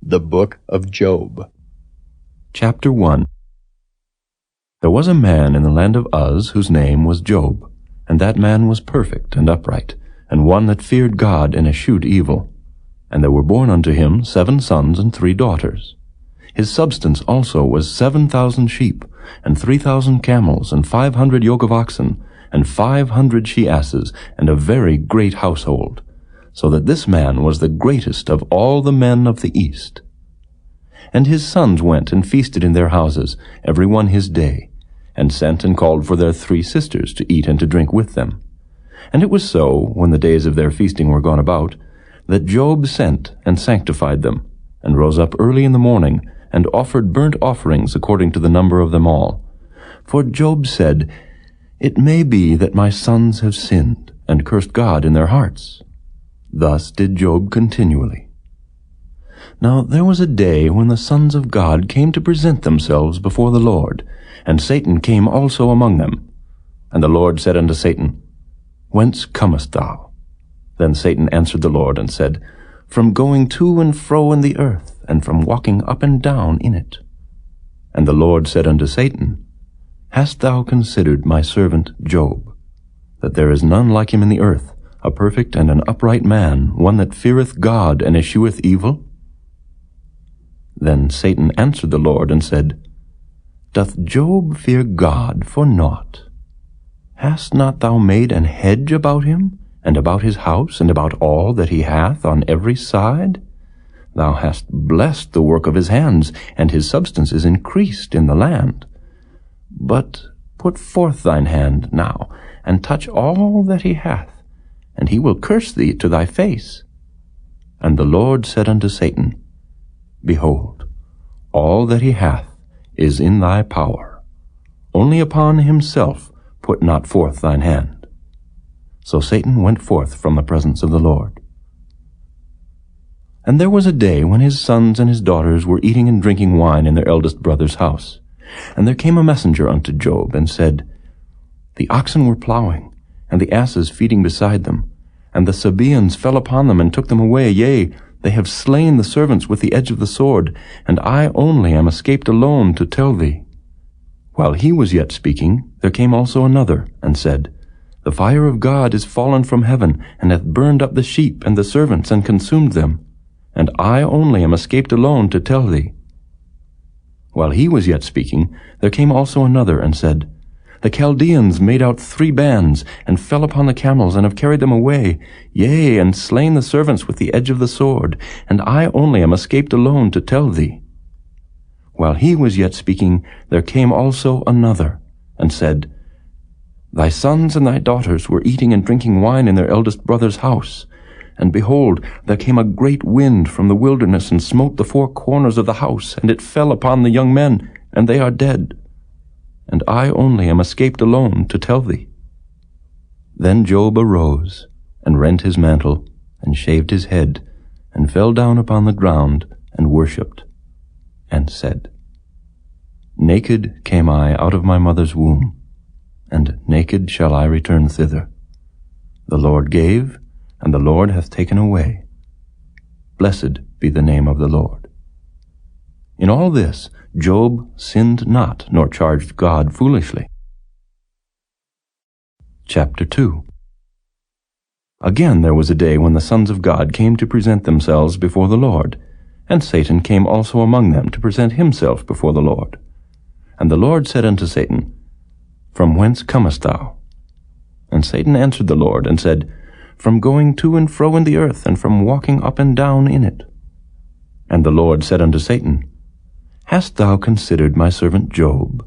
The Book of Job. Chapter 1. There was a man in the land of Uz whose name was Job, and that man was perfect and upright, and one that feared God and eschewed evil. And there were born unto him 7 sons and 3 daughters. His substance also was 7,000 sheep, and 3,000 camels, and 500 yoke of oxen, and 500 she-asses, and a very great household, so that this man was the greatest of all the men of the east. And his sons went and feasted in their houses, every one his day, and sent and called for their 3 sisters to eat and to drink with them. And it was so, when the days of their feasting were gone about, that Job sent and sanctified them, and rose up early in the morning, and offered burnt offerings according to the number of them all. For Job said, "It may be that my sons have sinned, and cursed God in their hearts." Thus did Job continually. Now there was a day when the sons of God came to present themselves before the Lord, and Satan came also among them. And the Lord said unto Satan, "Whence comest thou?" Then Satan answered the Lord and said, "From going to and fro in the earth, and from walking up and down in it." And the Lord said unto Satan, "Hast thou considered my servant Job, that there is none like him in the earth, a perfect and an upright man, one that feareth God and escheweth evil?" Then Satan answered the Lord and said, "Doth Job fear God for naught? Hast not thou made an hedge about him, and about his house, and about all that he hath on every side? Thou hast blessed the work of his hands, and his substance is increased in the land. But put forth thine hand now, and touch all that he hath, and he will curse thee to thy face." And the Lord said unto Satan, "Behold, all that he hath is in thy power. Only upon himself put not forth thine hand." So Satan went forth from the presence of the Lord. And there was a day when his sons and his daughters were eating and drinking wine in their eldest brother's house. And there came a messenger unto Job, and said, "The oxen were plowing, and the asses feeding beside them, and the Sabaeans fell upon them and took them away. Yea, they have slain the servants with the edge of the sword, and I only am escaped alone to tell thee." While he was yet speaking, there came also another, and said, "The fire of God is fallen from heaven, and hath burned up the sheep and the servants, and consumed them. And I only am escaped alone to tell thee." While he was yet speaking, there came also another, and said, "The Chaldeans made out 3 bands, and fell upon the camels, and have carried them away, yea, and slain the servants with the edge of the sword, and I only am escaped alone to tell thee." While he was yet speaking, there came also another, and said, "Thy sons and thy daughters were eating and drinking wine in their eldest brother's house. And behold, there came a great wind from the wilderness, and smote the 4 corners of the house, and it fell upon the young men, and they are dead. And I only am escaped alone to tell thee." Then Job arose, and rent his mantle, and shaved his head, and fell down upon the ground, and worshipped, and said, "Naked came I out of my mother's womb, and naked shall I return thither. The Lord gave, and the Lord hath taken away. Blessed be the name of the Lord." In all this Job sinned not, nor charged God foolishly. Chapter 2. Again there was a day when the sons of God came to present themselves before the Lord, and Satan came also among them to present himself before the Lord. And the Lord said unto Satan, "From whence comest thou?" And Satan answered the Lord, and said, "From going to and fro in the earth, and from walking up and down in it." And the Lord said unto Satan, "Hast thou considered my servant Job,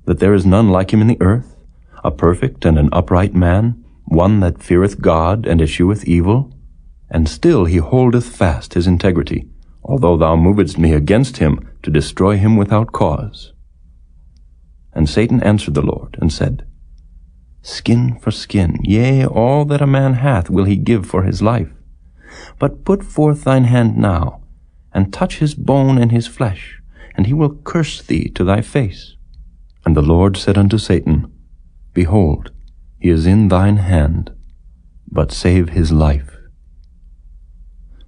that there is none like him in the earth, a perfect and an upright man, one that feareth God and escheweth evil? And still he holdeth fast his integrity, although thou movedst me against him to destroy him without cause." And Satan answered the Lord, and said, "Skin for skin, yea, all that a man hath will he give for his life. But put forth thine hand now, and touch his bone and his flesh, and he will curse thee to thy face." And the Lord said unto Satan, "Behold, he is in thine hand, but save his life."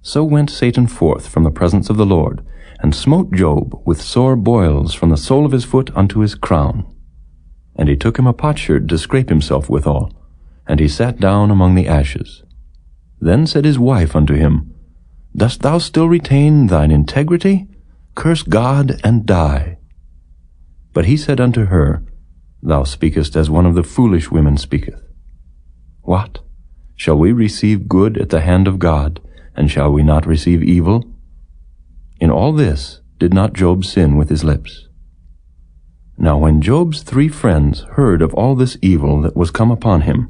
So went Satan forth from the presence of the Lord, and smote Job with sore boils from the sole of his foot unto his crown. And he took him a potsherd to scrape himself withal, and he sat down among the ashes. Then said his wife unto him, Dost thou still retain thine integrity? Curse God and die. But he said unto her, Thou speakest as one of the foolish women speaketh. What? Shall we receive good at the hand of God, and shall we not receive evil? In all this did not Job sin with his lips. Now when Job's 3 friends heard of all this evil that was come upon him,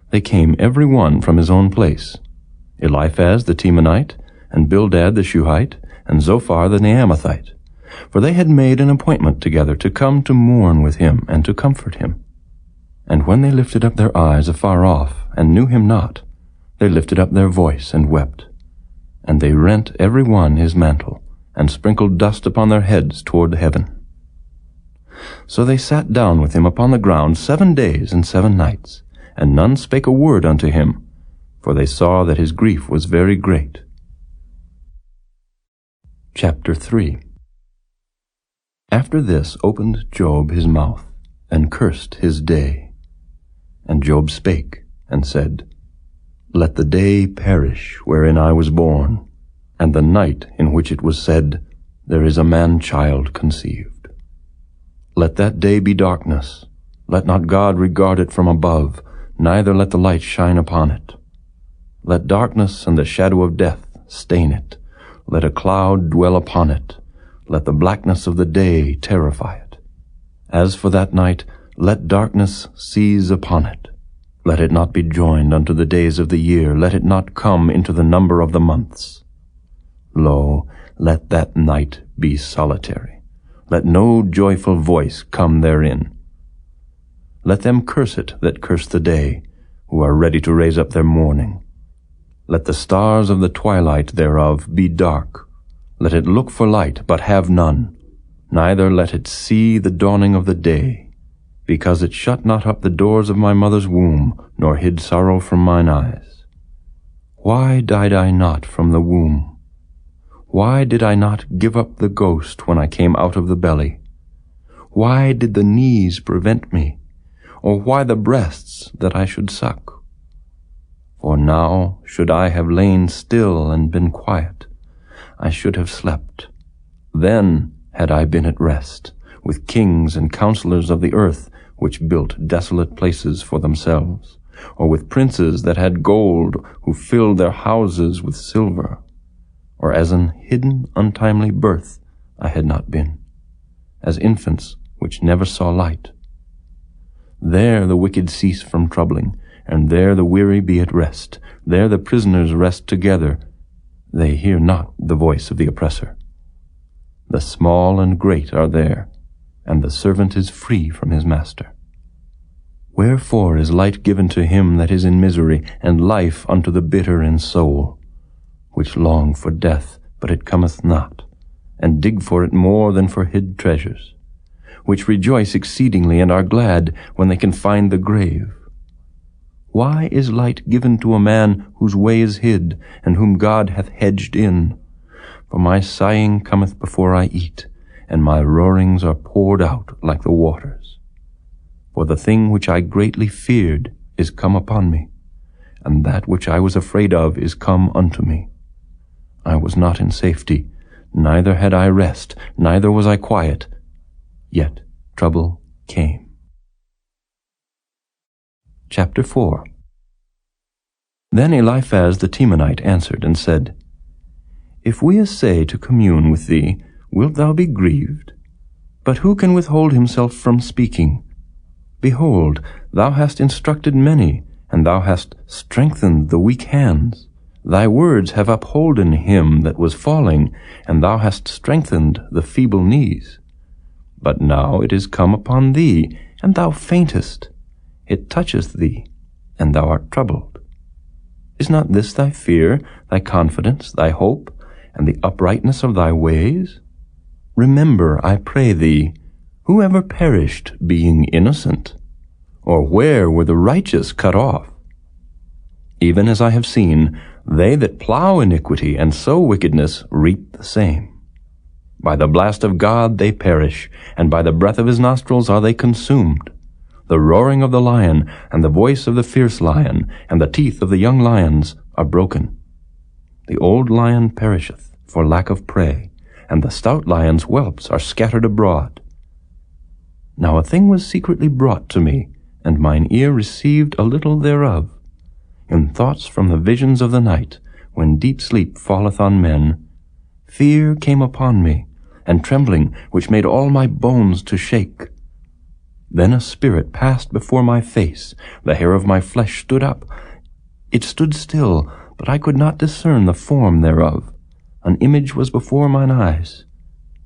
they came every one from his own place, Eliphaz the Temanite, and Bildad the Shuhite, and Zophar the Naamathite, for they had made an appointment together to come to mourn with him and to comfort him. And when they lifted up their eyes afar off, and knew him not, they lifted up their voice and wept. And they rent every one his mantle, and sprinkled dust upon their heads toward heaven. So they sat down with him upon the ground 7 days and 7 nights, and none spake a word unto him, for they saw that his grief was very great. Chapter 3. After this opened Job his mouth, and cursed his day. And Job spake, and said, Let the day perish wherein I was born, and the night in which it was said, There is a man-child conceived. Let that day be darkness. Let not God regard it from above, neither let the light shine upon it. Let darkness and the shadow of death stain it. Let a cloud dwell upon it. Let the blackness of the day terrify it. As for that night, let darkness seize upon it. Let it not be joined unto the days of the year. Let it not come into the number of the months. Lo, let that night be solitary. Let no joyful voice come therein. Let them curse it that curse the day, who are ready to raise up their mourning. Let the stars of the twilight thereof be dark. Let it look for light, but have none. Neither let it see the dawning of the day. Because it shut not up the doors of my mother's womb, nor hid sorrow from mine eyes. Why died I not from the womb? Why did I not give up the ghost when I came out of the belly? Why did the knees prevent me? Or why the breasts that I should suck? For now should I have lain still and been quiet, I should have slept. Then had I been at rest, with kings and counselors of the earth, which built desolate places for themselves, or with princes that had gold, who filled their houses with silver. Or as an hidden untimely birth I had not been, as infants which never saw light. There the wicked cease from troubling, and there the weary be at rest. There the prisoners rest together. They hear not the voice of the oppressor. The small and great are there, and the servant is free from his master. Wherefore is light given to him that is in misery, and life unto the bitter in soul, which long for death, but it cometh not, and dig for it more than for hid treasures, which rejoice exceedingly and are glad when they can find the grave. Why is light given to a man whose way is hid, and whom God hath hedged in? For my sighing cometh before I eat, and my roarings are poured out like the waters. For the thing which I greatly feared is come upon me, and that which I was afraid of is come unto me. I was not in safety, neither had I rest, neither was I quiet, yet trouble came. Chapter 4. Then Eliphaz the Temanite answered and said, If we essay to commune with thee, wilt thou be grieved? But who can withhold himself from speaking? Behold, thou hast instructed many, and thou hast strengthened the weak hands. Thy words have upholden him that was falling, and thou hast strengthened the feeble knees. But now it is come upon thee, and thou faintest. It toucheth thee, and thou art troubled. Is not this thy fear, thy confidence, thy hope, and the uprightness of thy ways? Remember, I pray thee, who ever perished being innocent? Or where were the righteous cut off? Even as I have seen, They that plow iniquity and sow wickedness reap the same. By the blast of God they perish, and by the breath of his nostrils are they consumed. The roaring of the lion, and the voice of the fierce lion, and the teeth of the young lions are broken. The old lion perisheth for lack of prey, and the stout lion's whelps are scattered abroad. Now a thing was secretly brought to me, and mine ear received a little thereof. In thoughts from the visions of the night, when deep sleep falleth on men, fear came upon me, and trembling, which made all my bones to shake. Then a spirit passed before my face, the hair of my flesh stood up. It stood still, but I could not discern the form thereof. An image was before mine eyes.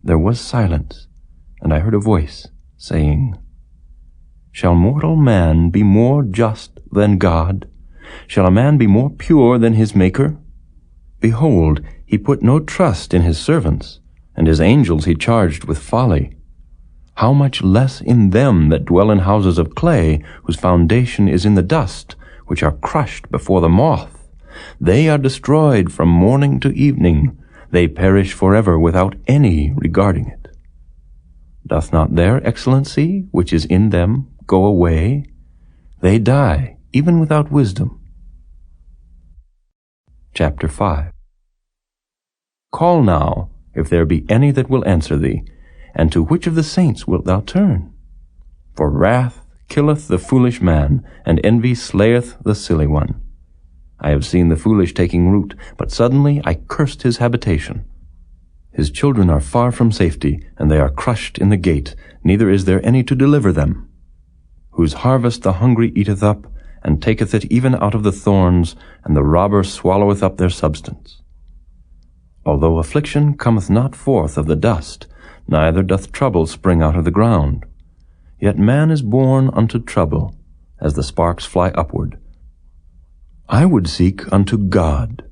There was silence, and I heard a voice, saying, Shall mortal man be more just than God? Shall a man be more pure than his Maker? Behold, he put no trust in his servants, and his angels he charged with folly. How much less in them that dwell in houses of clay, whose foundation is in the dust, which are crushed before the moth. They are destroyed from morning to evening. They perish forever without any regarding it. Doth not their excellency, which is in them, go away? They die, even without wisdom. Chapter 5. Call now, if there be any that will answer thee, and to which of the saints wilt thou turn? For wrath killeth the foolish man, and envy slayeth the silly one. I have seen the foolish taking root, but suddenly I cursed his habitation. His children are far from safety, and they are crushed in the gate, neither is there any to deliver them. Whose harvest the hungry eateth up, and taketh it even out of the thorns, and the robber swalloweth up their substance. Although affliction cometh not forth of the dust, neither doth trouble spring out of the ground, yet man is born unto trouble, as the sparks fly upward. I would seek unto God,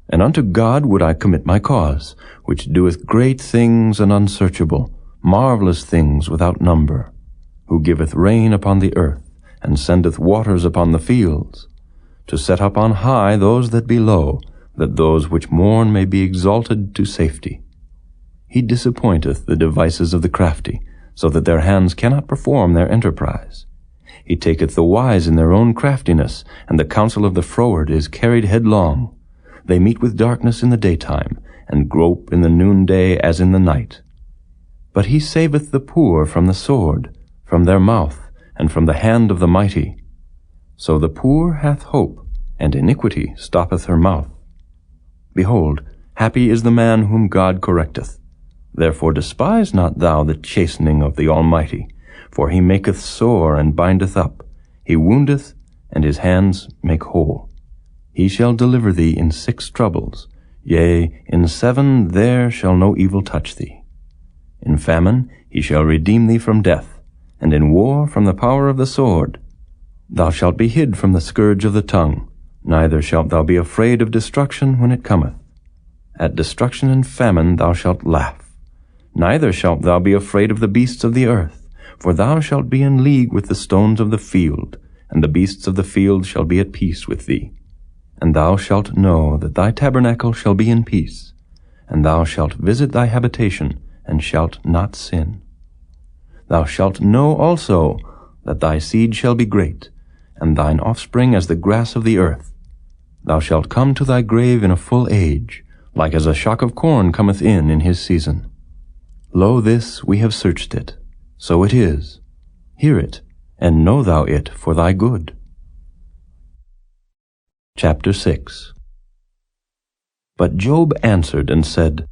and unto God would I commit my cause, which doeth great things and unsearchable, marvelous things without number, who giveth rain upon the earth, and sendeth waters upon the fields, to set up on high those that be low, that those which mourn may be exalted to safety. He disappointeth the devices of the crafty, so that their hands cannot perform their enterprise. He taketh the wise in their own craftiness, and the counsel of the froward is carried headlong. They meet with darkness in the daytime, and grope in the noonday as in the night. But he saveth the poor from the sword, from their mouth, and from the hand of the mighty. So the poor hath hope, and iniquity stoppeth her mouth. Behold, happy is the man whom God correcteth. Therefore despise not thou the chastening of the Almighty, for he maketh sore and bindeth up. He woundeth, and his hands make whole. He shall deliver thee in 6 troubles. Yea, in 7 there shall no evil touch thee. In famine he shall redeem thee from death, and in war from the power of the sword. Thou shalt be hid from the scourge of the tongue, neither shalt thou be afraid of destruction when it cometh. At destruction and famine thou shalt laugh. Neither shalt thou be afraid of the beasts of the earth, for thou shalt be in league with the stones of the field, and the beasts of the field shall be at peace with thee. And thou shalt know that thy tabernacle shall be in peace, and thou shalt visit thy habitation, and shalt not sin. Thou shalt know also that thy seed shall be great, and thine offspring as the grass of the earth. Thou shalt come to thy grave in a full age, like as a shock of corn cometh in his season. Lo, this we have searched it, so it is. Hear it, and know thou it for thy good. Chapter 6. But Job answered and said,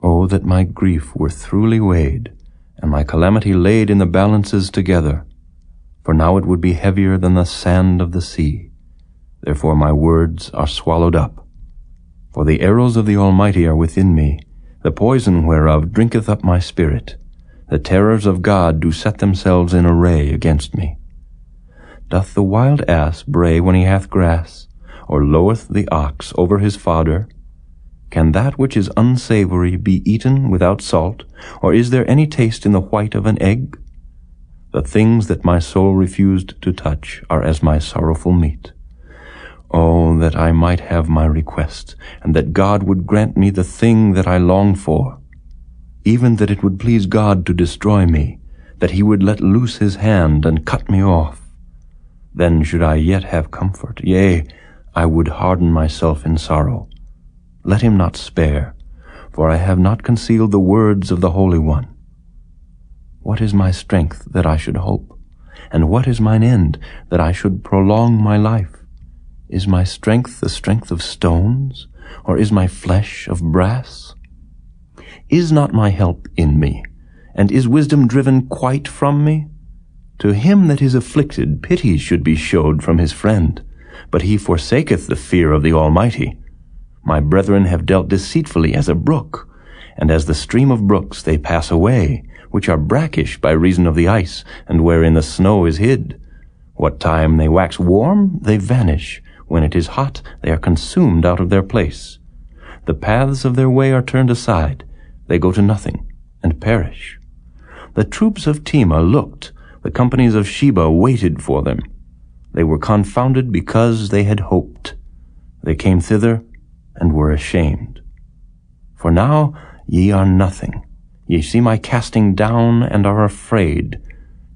O that my grief were throughly weighed, and my calamity laid in the balances together, for now it would be heavier than the sand of the sea. Therefore my words are swallowed up. For the arrows of the Almighty are within me, the poison whereof drinketh up my spirit. The terrors of God do set themselves in array against me. Doth the wild ass bray when he hath grass, or loweth the ox over his fodder? Can that which is unsavory be eaten without salt, or is there any taste in the white of an egg? The things that my soul refused to touch are as my sorrowful meat. Oh, that I might have my request, and that God would grant me the thing that I long for, even that it would please God to destroy me, that he would let loose his hand and cut me off. Then should I yet have comfort, yea, I would harden myself in sorrow. Let him not spare, for I have not concealed the words of the Holy One. What is my strength that I should hope? And what is mine end that I should prolong my life? Is my strength the strength of stones, or is my flesh of brass? Is not my help in me, and is wisdom driven quite from me? To him that is afflicted pity should be showed from his friend, but he forsaketh the fear of the Almighty. My brethren have dealt deceitfully as a brook, and as the stream of brooks they pass away, which are brackish by reason of the ice, and wherein the snow is hid. What time they wax warm, they vanish. When it is hot, they are consumed out of their place. The paths of their way are turned aside. They go to nothing, and perish. The troops of Tema looked. The companies of Sheba waited for them. They were confounded because they had hoped. They came thither, and were ashamed. For now ye are nothing. Ye see my casting down, and are afraid.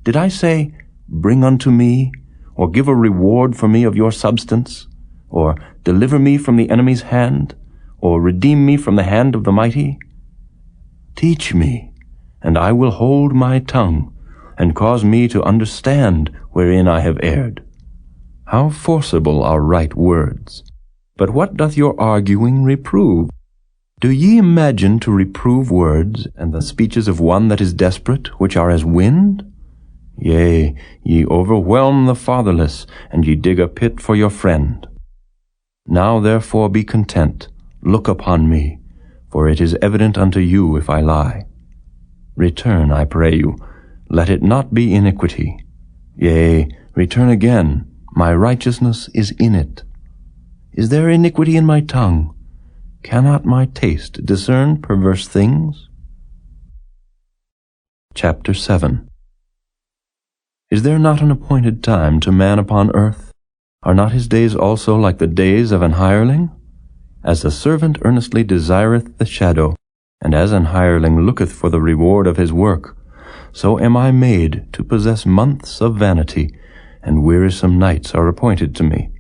Did I say, Bring unto me, or give a reward for me of your substance, or deliver me from the enemy's hand, or redeem me from the hand of the mighty? Teach me, and I will hold my tongue, and cause me to understand wherein I have erred. How forcible are right words! But what doth your arguing reprove? Do ye imagine to reprove words, and the speeches of one that is desperate, which are as wind? Yea, ye overwhelm the fatherless, and ye dig a pit for your friend. Now therefore be content, look upon me, for it is evident unto you if I lie. Return, I pray you, let it not be iniquity. Yea, return again, my righteousness is in it. Is there iniquity in my tongue? Cannot my taste discern perverse things? Chapter 7. Is there not an appointed time to man upon earth? Are not his days also like the days of an hireling? As the servant earnestly desireth the shadow, and as an hireling looketh for the reward of his work, so am I made to possess months of vanity, and wearisome nights are appointed to me.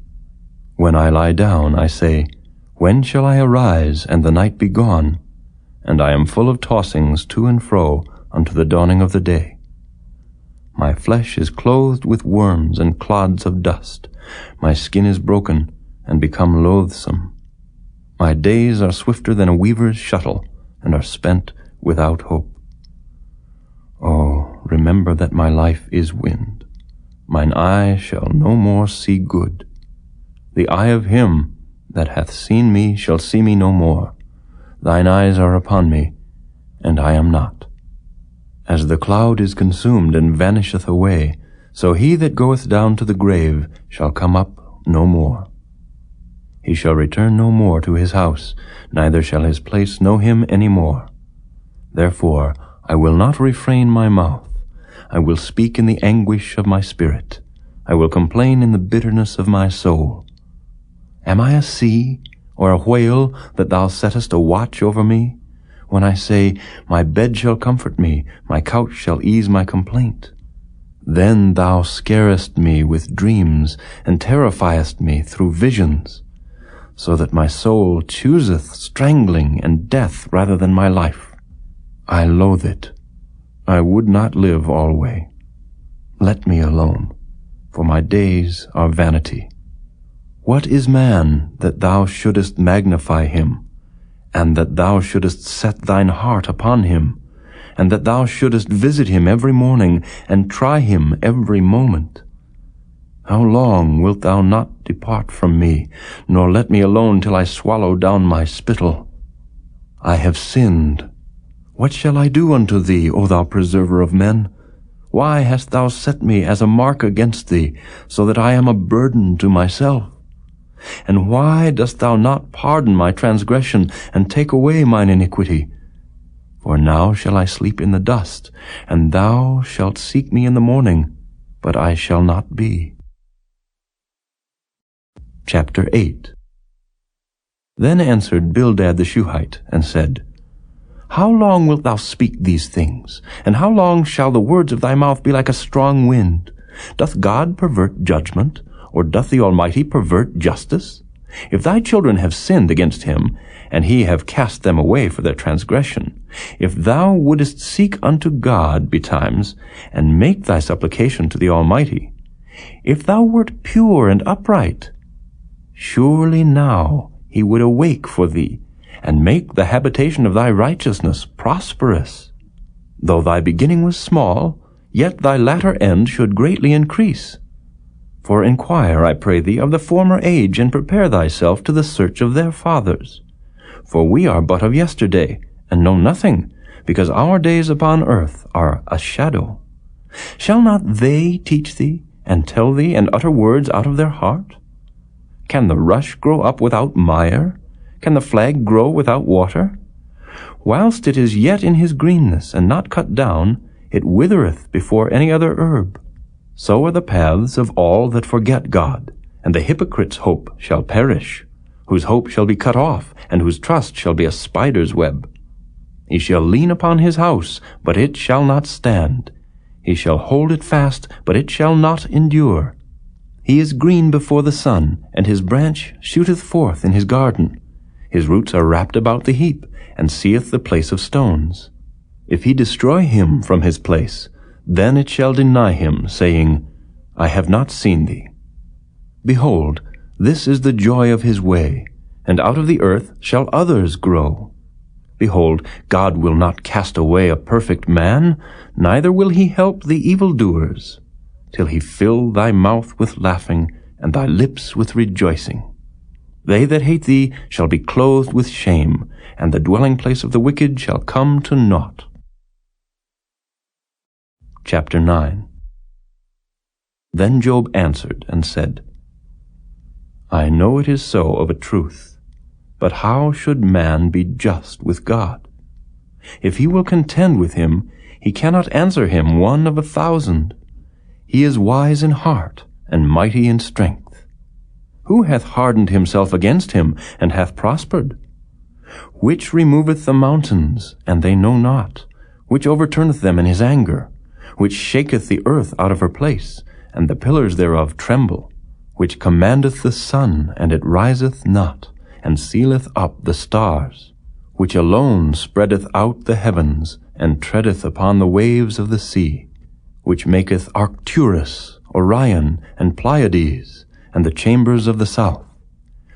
When I lie down, I say, When shall I arise, and the night be gone? And I am full of tossings to and fro unto the dawning of the day. My flesh is clothed with worms and clods of dust. My skin is broken, and become loathsome. My days are swifter than a weaver's shuttle, and are spent without hope. Oh, remember that my life is wind. Mine eye shall no more see good. The eye of him that hath seen me shall see me no more. Thine eyes are upon me, and I am not. As the cloud is consumed and vanisheth away, so he that goeth down to the grave shall come up no more. He shall return no more to his house, neither shall his place know him any more. Therefore I will not refrain my mouth. I will speak in the anguish of my spirit. I will complain in the bitterness of my soul. Am I a sea or a whale that thou settest a watch over me? When I say, My bed shall comfort me, my couch shall ease my complaint. Then thou scarest me with dreams, and terrifiest me through visions, so that my soul chooseth strangling and death rather than my life. I loathe it. I would not live alway. Let me alone, for my days are vanity. What is man that thou shouldest magnify him, and that thou shouldest set thine heart upon him, and that thou shouldest visit him every morning, and try him every moment? How long wilt thou not depart from me, nor let me alone till I swallow down my spittle? I have sinned. What shall I do unto thee, O thou preserver of men? Why hast thou set me as a mark against thee, so that I am a burden to myself? And why dost thou not pardon my transgression, and take away mine iniquity? For now shall I sleep in the dust, and thou shalt seek me in the morning, but I shall not be. Chapter 8. Then answered Bildad the Shuhite, and said, How long wilt thou speak these things? And how long shall the words of thy mouth be like a strong wind? Doth God pervert judgment, or doth the Almighty pervert justice? If thy children have sinned against him, and he have cast them away for their transgression, if thou wouldest seek unto God betimes, and make thy supplication to the Almighty, if thou wert pure and upright, surely now he would awake for thee, and make the habitation of thy righteousness prosperous. Though thy beginning was small, yet thy latter end should greatly increase. For inquire, I pray thee, of the former age, and prepare thyself to the search of their fathers. For we are but of yesterday, and know nothing, because our days upon earth are a shadow. Shall not they teach thee, and tell thee, and utter words out of their heart? Can the rush grow up without mire? Can the flag grow without water? Whilst it is yet in his greenness, and not cut down, it withereth before any other herb. So are the paths of all that forget God, and the hypocrite's hope shall perish, whose hope shall be cut off, and whose trust shall be a spider's web. He shall lean upon his house, but it shall not stand. He shall hold it fast, but it shall not endure. He is green before the sun, and his branch shooteth forth in his garden. His roots are wrapped about the heap, and seeth the place of stones. If he destroy him from his place, then it shall deny him, saying, I have not seen thee. Behold, this is the joy of his way, and out of the earth shall others grow. Behold, God will not cast away a perfect man, neither will he help the evildoers, till he fill thy mouth with laughing, and thy lips with rejoicing. They that hate thee shall be clothed with shame, and the dwelling place of the wicked shall come to naught. Chapter 9. Then Job answered and said, I know it is so of a truth, but how should man be just with God? If he will contend with him, he cannot answer him 1 of 1,000. He is wise in heart, and mighty in strength. Who hath hardened himself against him, and hath prospered? Which removeth the mountains, and they know not? Which overturneth them in his anger? Which shaketh the earth out of her place, and the pillars thereof tremble? Which commandeth the sun, and it riseth not, and sealeth up the stars? Which alone spreadeth out the heavens, and treadeth upon the waves of the sea? Which maketh Arcturus, Orion, and Pleiades, and the chambers of the south?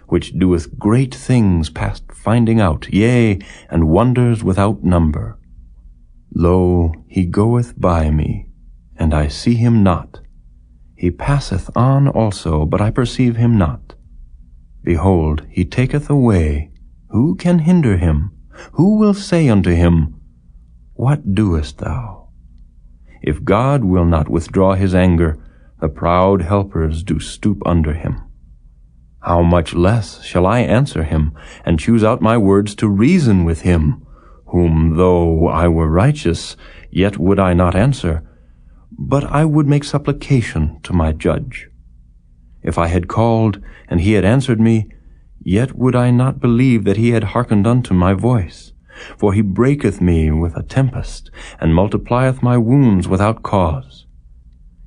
Which doeth great things past finding out, yea, and wonders without number? Lo, he goeth by me, and I see him not. He passeth on also, but I perceive him not. Behold, he taketh away. Who can hinder him? Who will say unto him, What doest thou? If God will not withdraw his anger, the proud helpers do stoop under him. How much less shall I answer him, and choose out my words to reason with him, whom though I were righteous, yet would I not answer, but I would make supplication to my judge. If I had called, and he had answered me, yet would I not believe that he had hearkened unto my voice. For he breaketh me with a tempest, and multiplieth my wounds without cause.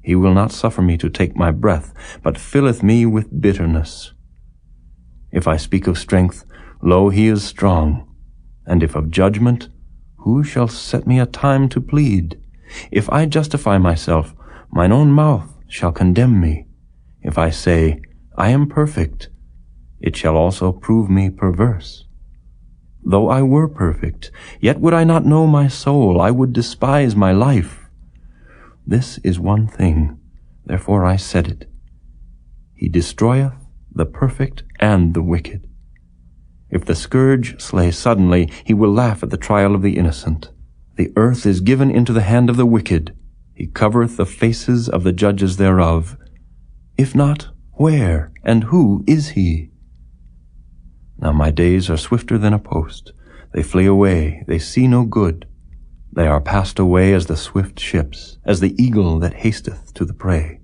He will not suffer me to take my breath, but filleth me with bitterness. If I speak of strength, lo, he is strong. And if of judgment, who shall set me a time to plead? If I justify myself, mine own mouth shall condemn me. If I say, I am perfect, it shall also prove me perverse. Though I were perfect, yet would I not know my soul, I would despise my life. This is one thing, therefore I said it. He destroyeth the perfect and the wicked. If the scourge slay suddenly, he will laugh at the trial of the innocent. The earth is given into the hand of the wicked. He covereth the faces of the judges thereof. If not, where and who is he? Now my days are swifter than a post. They flee away, they see no good. They are passed away as the swift ships, as the eagle that hasteth to the prey.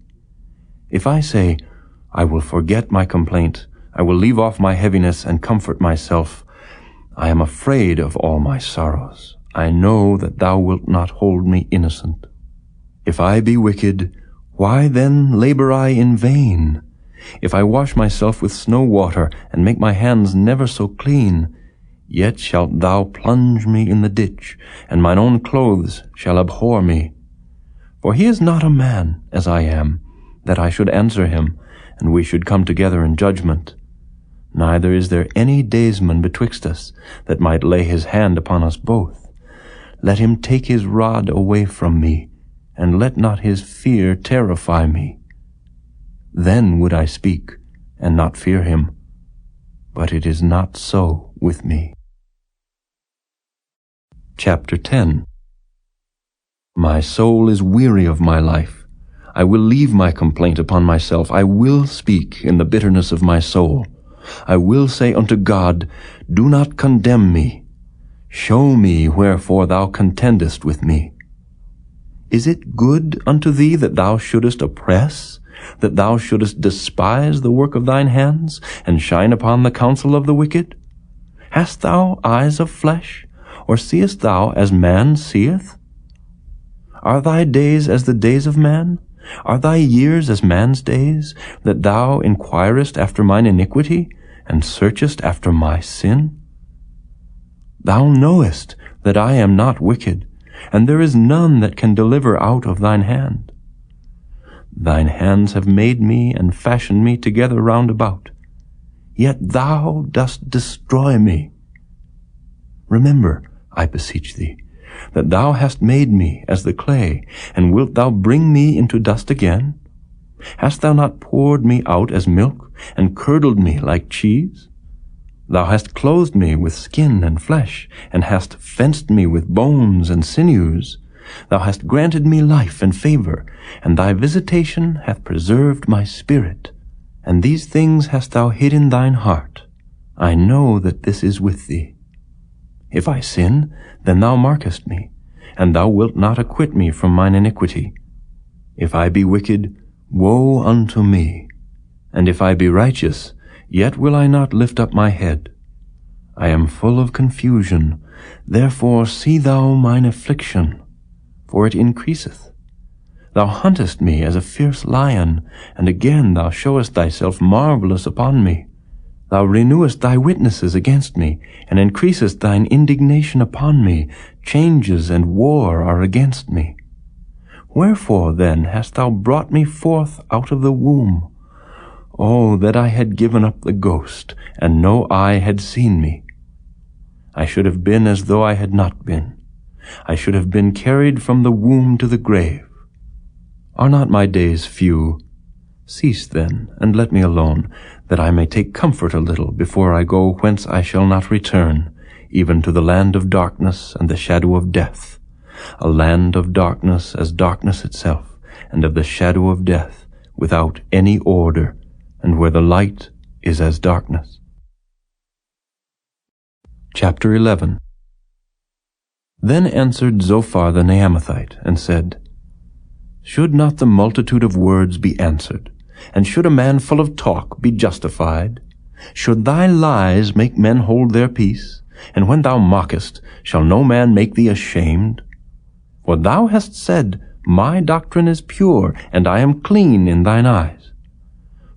If I say, I will forget my complaint. I will leave off my heaviness and comfort myself. I am afraid of all my sorrows. I know that thou wilt not hold me innocent. If I be wicked, why then labor I in vain? If I wash myself with snow water, and make my hands never so clean, yet shalt thou plunge me in the ditch, and mine own clothes shall abhor me. For he is not a man, as I am, that I should answer him, and we should come together in judgment. Neither is there any daysman betwixt us, that might lay his hand upon us both. Let him take his rod away from me, and let not his fear terrify me. Then would I speak, and not fear him. But it is not so with me. Chapter 10. My soul is weary of my life. I will leave my complaint upon myself. I will speak in the bitterness of my soul. I will say unto God, do not condemn me. Show me wherefore thou contendest with me. Is it good unto thee that thou shouldest oppress, that thou shouldest despise the work of thine hands, and shine upon the counsel of the wicked? Hast thou eyes of flesh, or seest thou as man seeth? Are thy days as the days of man? Are thy years as man's days, that thou inquirest after mine iniquity, and searchest after my sin? Thou knowest that I am not wicked, and there is none that can deliver out of thine hand. Thine hands have made me and fashioned me together round about, yet thou dost destroy me. Remember, I beseech thee, that thou hast made me as the clay, and wilt thou bring me into dust again? Hast thou not poured me out as milk, and curdled me like cheese? Thou hast clothed me with skin and flesh, and hast fenced me with bones and sinews. Thou hast granted me life and favor, and thy visitation hath preserved my spirit. And these things hast thou hid in thine heart. I know that this is with thee. If I sin, then thou markest me, and thou wilt not acquit me from mine iniquity. If I be wicked, woe unto me. And if I be righteous, yet will I not lift up my head. I am full of confusion, therefore see thou mine affliction, for it increaseth. Thou huntest me as a fierce lion, and again thou showest thyself marvelous upon me. Thou renewest thy witnesses against me, and increasest thine indignation upon me. Changes and war are against me. Wherefore then hast thou brought me forth out of the womb? Oh, that I had given up the ghost, and no eye had seen me. I should have been as though I had not been. I should have been carried from the womb to the grave. Are not my days few? Cease then, and let me alone, that I may take comfort a little before I go whence I shall not return, even to the land of darkness and the shadow of death, a land of darkness as darkness itself, and of the shadow of death, without any order, and where the light is as darkness. Chapter 11. Then answered Zophar the Naamathite, and said, Should not the multitude of words be answered? And should a man full of talk be justified? Should thy lies make men hold their peace? And when thou mockest, shall no man make thee ashamed? For thou hast said, My doctrine is pure, and I am clean in thine eyes.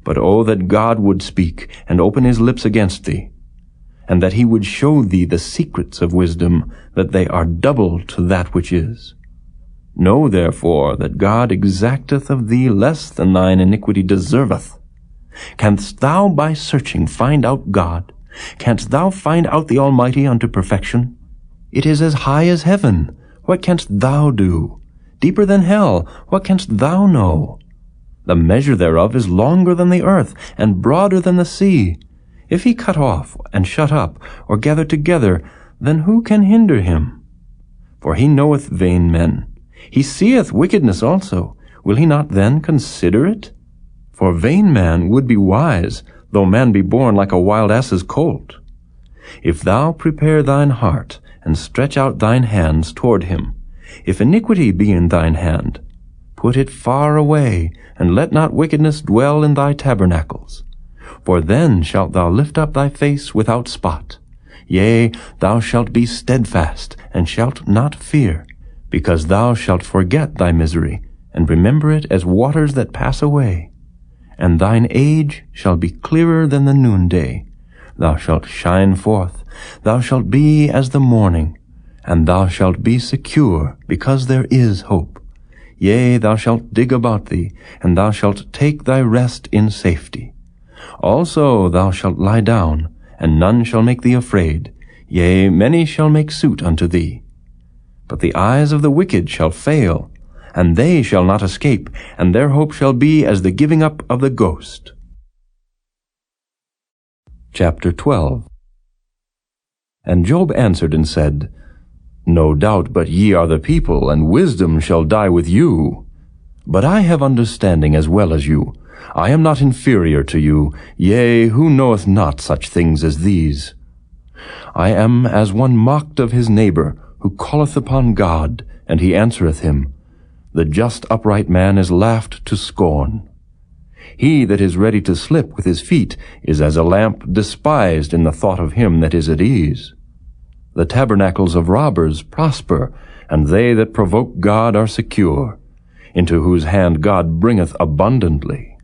But oh, that God would speak, and open his lips against thee, and that he would show thee the secrets of wisdom, that they are double to that which is. Know therefore that God exacteth of thee less than thine iniquity deserveth. Canst thou by searching find out God? Canst thou find out the Almighty unto perfection? It is as high as heaven. What canst thou do? Deeper than hell. What canst thou know? The measure thereof is longer than the earth, and broader than the sea. If he cut off, and shut up, or gather together, then who can hinder him? For he knoweth vain men. He seeth wickedness also. Will he not then consider it? For vain man would be wise, though man be born like a wild ass's colt. If thou prepare thine heart, and stretch out thine hands toward him, if iniquity be in thine hand, Put it far away, and let not wickedness dwell in thy tabernacles. For then shalt thou lift up thy face without spot. Yea, thou shalt be steadfast, and shalt not fear, because thou shalt forget thy misery, and remember it as waters that pass away. And thine age shall be clearer than the noonday. Thou shalt shine forth, thou shalt be as the morning, and thou shalt be secure, because there is hope. Yea, thou shalt dig about thee, and thou shalt take thy rest in safety. Also thou shalt lie down, and none shall make thee afraid. Yea, many shall make suit unto thee. But the eyes of the wicked shall fail, and they shall not escape, and their hope shall be as the giving up of the ghost. Chapter 12. And Job answered and said, No doubt but ye are the people, and wisdom shall die with you. But I have understanding as well as you. I am not inferior to you. Yea, who knoweth not such things as these? I am as one mocked of his neighbor, who calleth upon God, and he answereth him. The just upright man is laughed to scorn. He that is ready to slip with his feet is as a lamp despised in the thought of him that is at ease. The tabernacles of robbers prosper, and they that provoke God are secure, into whose hand God bringeth abundantly.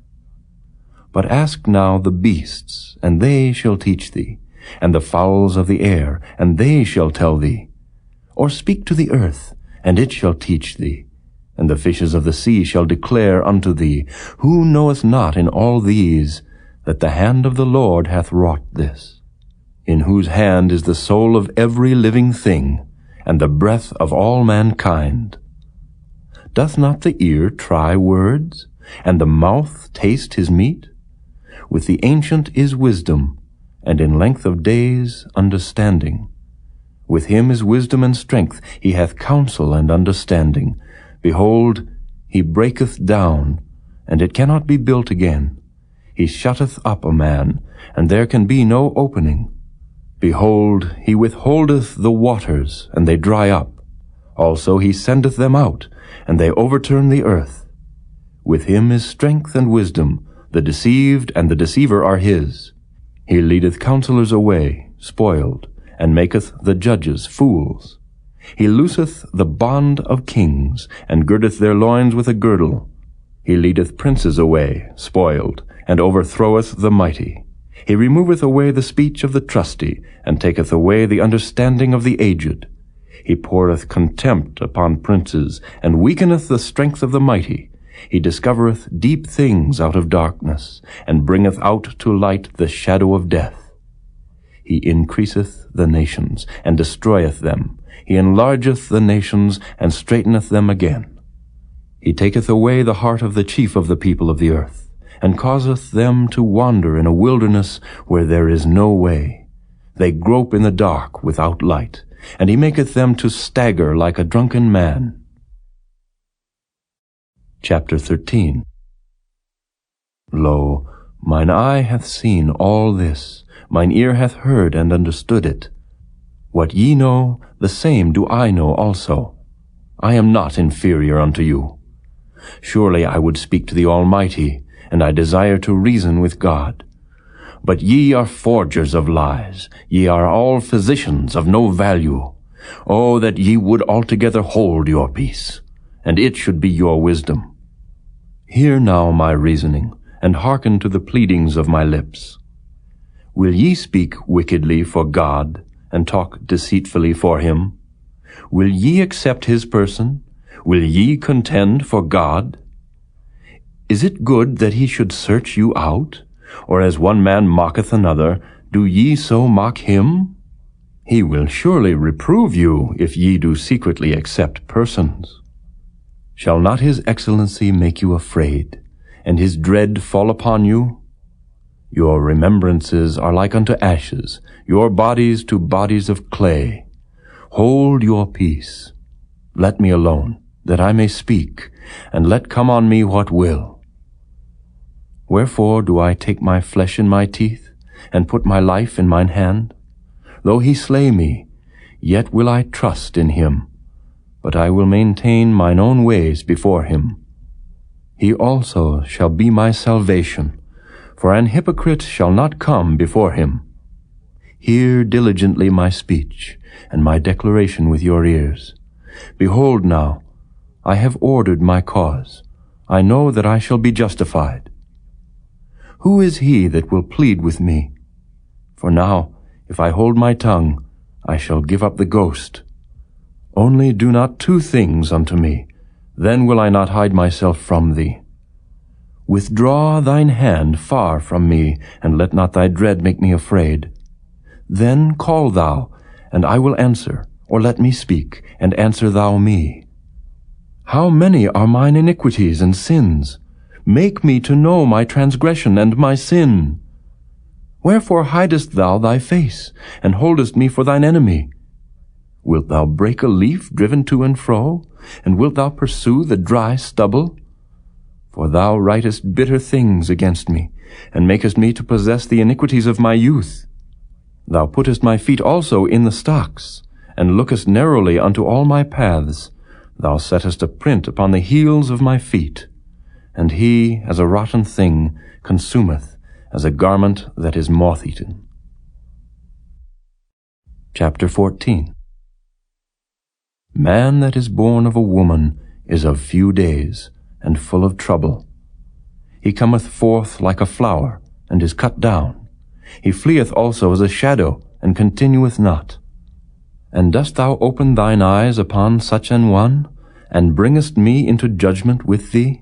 But ask now the beasts, and they shall teach thee, and the fowls of the air, and they shall tell thee. Or speak to the earth, and it shall teach thee, and the fishes of the sea shall declare unto thee. Who knoweth not in all these that the hand of the Lord hath wrought this? In whose hand is the soul of every living thing, and the breath of all mankind? Doth not the ear try words, and the mouth taste his meat? With the ancient is wisdom, and in length of days understanding. With him is wisdom and strength, he hath counsel and understanding. Behold, he breaketh down, and it cannot be built again. He shutteth up a man, and there can be no opening. Behold, he withholdeth the waters, and they dry up. Also he sendeth them out, and they overturn the earth. With him is strength and wisdom. The deceived and the deceiver are his. He leadeth counselors away, spoiled, and maketh the judges fools. He looseth the bond of kings, and girdeth their loins with a girdle. He leadeth princes away, spoiled, and overthroweth the mighty. He removeth away the speech of the trusty, and taketh away the understanding of the aged. He poureth contempt upon princes, and weakeneth the strength of the mighty. He discovereth deep things out of darkness, and bringeth out to light the shadow of death. He increaseth the nations, and destroyeth them. He enlargeth the nations, and straighteneth them again. He taketh away the heart of the chief of the people of the earth, and causeth them to wander in a wilderness where there is no way. They grope in the dark without light, and he maketh them to stagger like a drunken man. Chapter 13. Lo, mine eye hath seen all this, mine ear hath heard and understood it. What ye know, the same do I know also. I am not inferior unto you. Surely I would speak to the Almighty, and I desire to reason with God. But ye are forgers of lies, ye are all physicians of no value. Oh, that ye would altogether hold your peace, and it should be your wisdom. Hear now my reasoning, and hearken to the pleadings of my lips. Will ye speak wickedly for God, and talk deceitfully for him? Will ye accept his person? Will ye contend for God? Is it good that he should search you out? Or as one man mocketh another, do ye so mock him? He will surely reprove you, if ye do secretly accept persons. Shall not his excellency make you afraid, and his dread fall upon you? Your remembrances are like unto ashes, your bodies to bodies of clay. Hold your peace. Let me alone, that I may speak, and let come on me what will. Wherefore do I take my flesh in my teeth, and put my life in mine hand? Though he slay me, yet will I trust in him. But I will maintain mine own ways before him. He also shall be my salvation, for an hypocrite shall not come before him. Hear diligently my speech, and my declaration with your ears. Behold now, I have ordered my cause. I know that I shall be justified. Who is he that will plead with me? For now, if I hold my tongue, I shall give up the ghost. Only do not two things unto me, then will I not hide myself from thee. Withdraw thine hand far from me, and let not thy dread make me afraid. Then call thou, and I will answer, or let me speak, and answer thou me. How many are mine iniquities and sins? Make me to know my transgression and my sin. Wherefore hidest thou thy face, and holdest me for thine enemy? Wilt thou break a leaf driven to and fro, and wilt thou pursue the dry stubble? For thou writest bitter things against me, and makest me to possess the iniquities of my youth. Thou puttest my feet also in the stocks, and lookest narrowly unto all my paths. Thou settest a print upon the heels of my feet. And he, as a rotten thing, consumeth, as a garment that is moth-eaten. Chapter 14. Man that is born of a woman is of few days, and full of trouble. He cometh forth like a flower, and is cut down. He fleeth also as a shadow, and continueth not. And dost thou open thine eyes upon such an one, and bringest me into judgment with thee?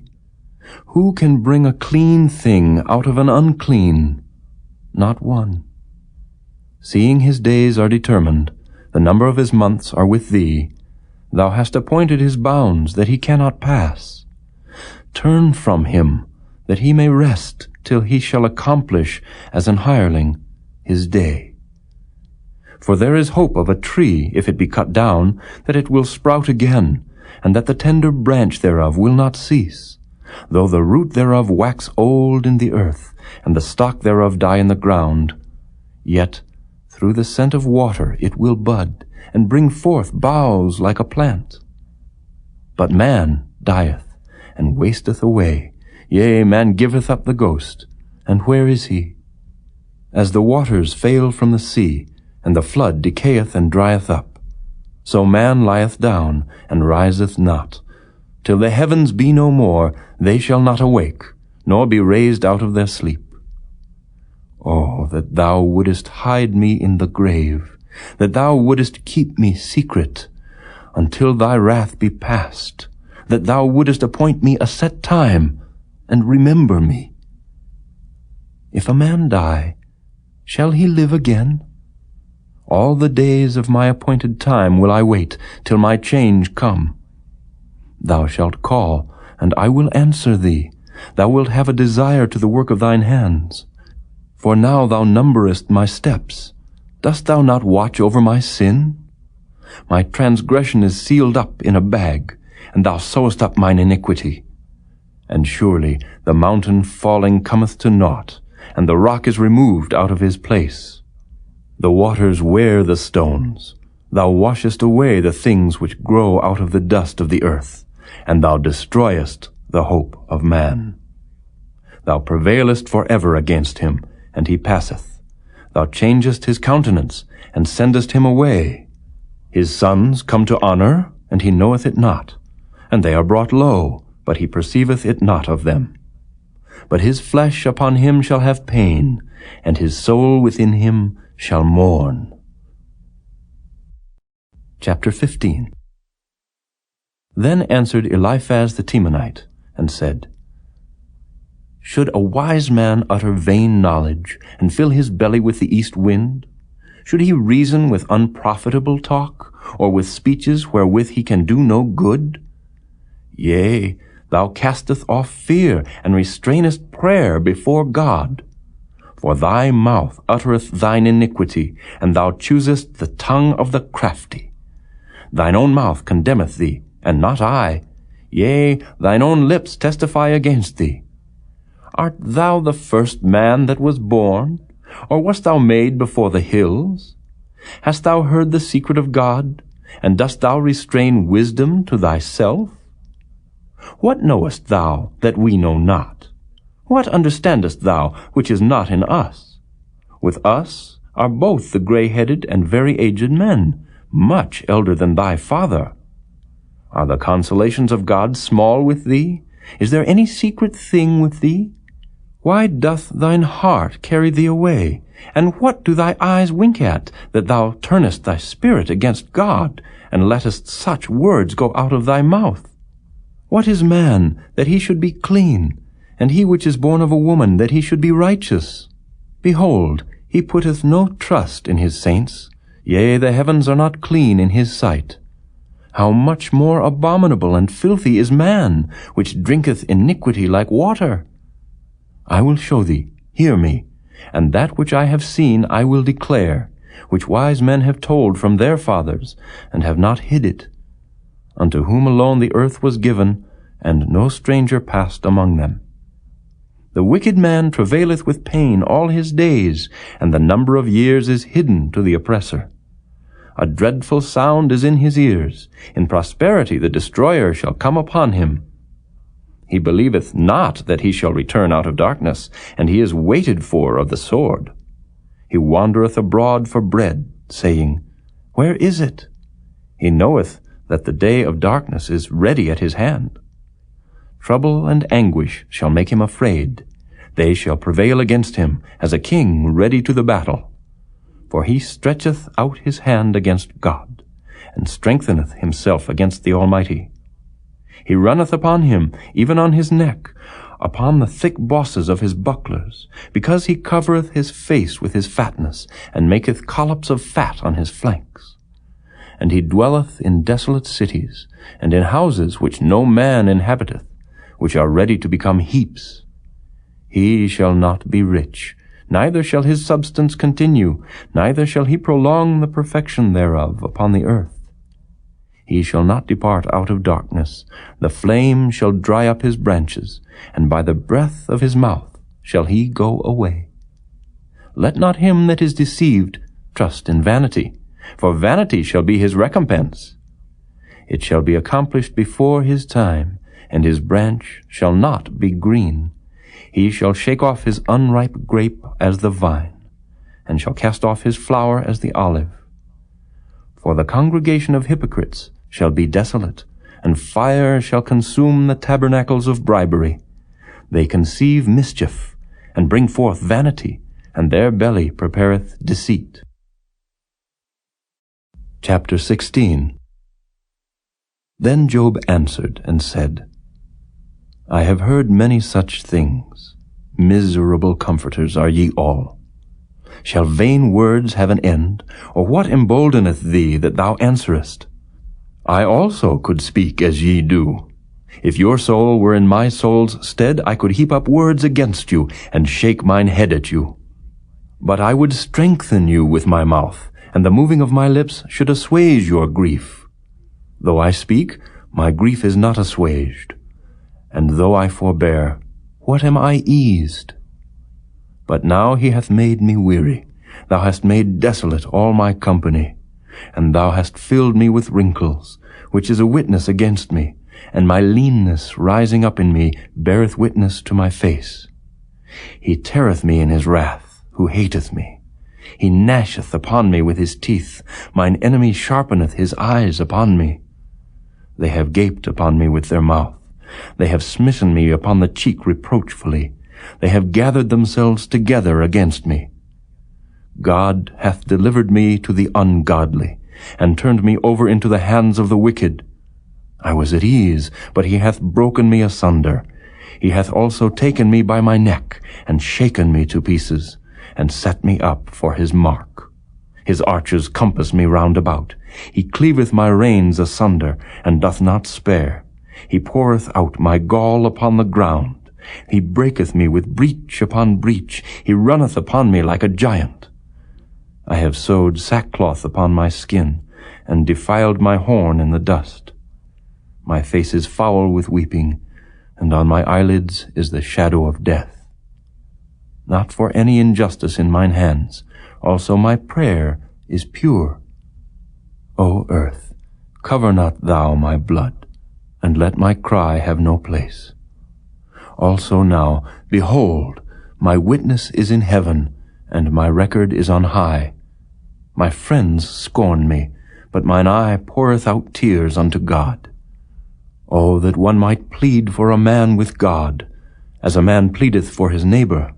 Who can bring a clean thing out of an unclean? Not one. Seeing his days are determined, the number of his months are with thee, thou hast appointed his bounds that he cannot pass. Turn from him, that he may rest till he shall accomplish, as an hireling, his day. For there is hope of a tree, if it be cut down, that it will sprout again, and that the tender branch thereof will not cease. Though the root thereof wax old in the earth, and the stock thereof die in the ground, yet through the scent of water it will bud, and bring forth boughs like a plant. But man dieth, and wasteth away. Yea, man giveth up the ghost, and where is he? As the waters fail from the sea, and the flood decayeth and drieth up, so man lieth down, and riseth not. Till the heavens be no more, they shall not awake, nor be raised out of their sleep. Oh, that thou wouldest hide me in the grave, that thou wouldest keep me secret, until thy wrath be past, that thou wouldest appoint me a set time, and remember me. If a man die, shall he live again? All the days of my appointed time will I wait, till my change come. Thou shalt call, and I will answer thee. Thou wilt have a desire to the work of thine hands. For now thou numberest my steps. Dost thou not watch over my sin? My transgression is sealed up in a bag, and thou sewest up mine iniquity. And surely the mountain falling cometh to naught, and the rock is removed out of his place. The waters wear the stones. Thou washest away the things which grow out of the dust of the earth, and thou destroyest the hope of man. Thou prevailest for ever against him, and he passeth. Thou changest his countenance, and sendest him away. His sons come to honor, and he knoweth it not, and they are brought low, but he perceiveth it not of them. But his flesh upon him shall have pain, and his soul within him shall mourn. Chapter 15. Then answered Eliphaz the Temanite, and said, Should a wise man utter vain knowledge, and fill his belly with the east wind? Should he reason with unprofitable talk, or with speeches wherewith he can do no good? Yea, thou castest off fear, and restrainest prayer before God. For thy mouth uttereth thine iniquity, and thou choosest the tongue of the crafty. Thine own mouth condemneth thee, and not I. Yea, thine own lips testify against thee. Art thou the first man that was born? Or wast thou made before the hills? Hast thou heard the secret of God? And dost thou restrain wisdom to thyself? What knowest thou that we know not? What understandest thou which is not in us? With us are both the gray-headed and very aged men, much elder than thy father. Are the consolations of God small with thee? Is there any secret thing with thee? Why doth thine heart carry thee away? And what do thy eyes wink at, that thou turnest thy spirit against God, and lettest such words go out of thy mouth? What is man, that he should be clean, and he which is born of a woman, that he should be righteous? Behold, he putteth no trust in his saints, yea, the heavens are not clean in his sight. How much more abominable and filthy is man, which drinketh iniquity like water? I will show thee, hear me, and that which I have seen I will declare, which wise men have told from their fathers, and have not hid it, unto whom alone the earth was given, and no stranger passed among them. The wicked man travaileth with pain all his days, and the number of years is hidden to the oppressor. A dreadful sound is in his ears. In prosperity the destroyer shall come upon him. He believeth not that he shall return out of darkness, and he is waited for of the sword. He wandereth abroad for bread, saying, Where is it? He knoweth that the day of darkness is ready at his hand. Trouble and anguish shall make him afraid. They shall prevail against him, as a king ready to the battle. For he stretcheth out his hand against God, and strengtheneth himself against the Almighty. He runneth upon him, even on his neck, upon the thick bosses of his bucklers, because he covereth his face with his fatness, and maketh collops of fat on his flanks. And he dwelleth in desolate cities, and in houses which no man inhabiteth, which are ready to become heaps. He shall not be rich, neither shall his substance continue, neither shall he prolong the perfection thereof upon the earth. He shall not depart out of darkness, the flame shall dry up his branches, and by the breath of his mouth shall he go away. Let not him that is deceived trust in vanity, for vanity shall be his recompense. It shall be accomplished before his time, and his branch shall not be green. He shall shake off his unripe grape as the vine, and shall cast off his flower as the olive. For the congregation of hypocrites shall be desolate, and fire shall consume the tabernacles of bribery. They conceive mischief, and bring forth vanity, and their belly prepareth deceit. Chapter 16. Then Job answered and said, I have heard many such things. Miserable comforters are ye all. Shall vain words have an end, or what emboldeneth thee that thou answerest? I also could speak as ye do. If your soul were in my soul's stead, I could heap up words against you, and shake mine head at you. But I would strengthen you with my mouth, and the moving of my lips should assuage your grief. Though I speak, my grief is not assuaged, and though I forbear, what am I eased? But now he hath made me weary. Thou hast made desolate all my company, and thou hast filled me with wrinkles, which is a witness against me, and my leanness rising up in me beareth witness to my face. He teareth me in his wrath, who hateth me. He gnasheth upon me with his teeth. Mine enemy sharpeneth his eyes upon me. They have gaped upon me with their mouth. They have smitten me upon the cheek reproachfully. They have gathered themselves together against me. God hath delivered me to the ungodly, and turned me over into the hands of the wicked. I was at ease, but he hath broken me asunder. He hath also taken me by my neck, and shaken me to pieces, and set me up for his mark. His archers compass me round about. He cleaveth my reins asunder, and doth not spare. He poureth out my gall upon the ground. He breaketh me with breach upon breach. He runneth upon me like a giant. I have sewed sackcloth upon my skin, and defiled my horn in the dust. My face is foul with weeping, and on my eyelids is the shadow of death. Not for any injustice in mine hands, also my prayer is pure. O earth, cover not thou my blood. and let my cry have no place. Also now, behold, my witness is in heaven, and my record is on high. My friends scorn me, but mine eye poureth out tears unto God. Oh, that one might plead for a man with God, as a man pleadeth for his neighbor.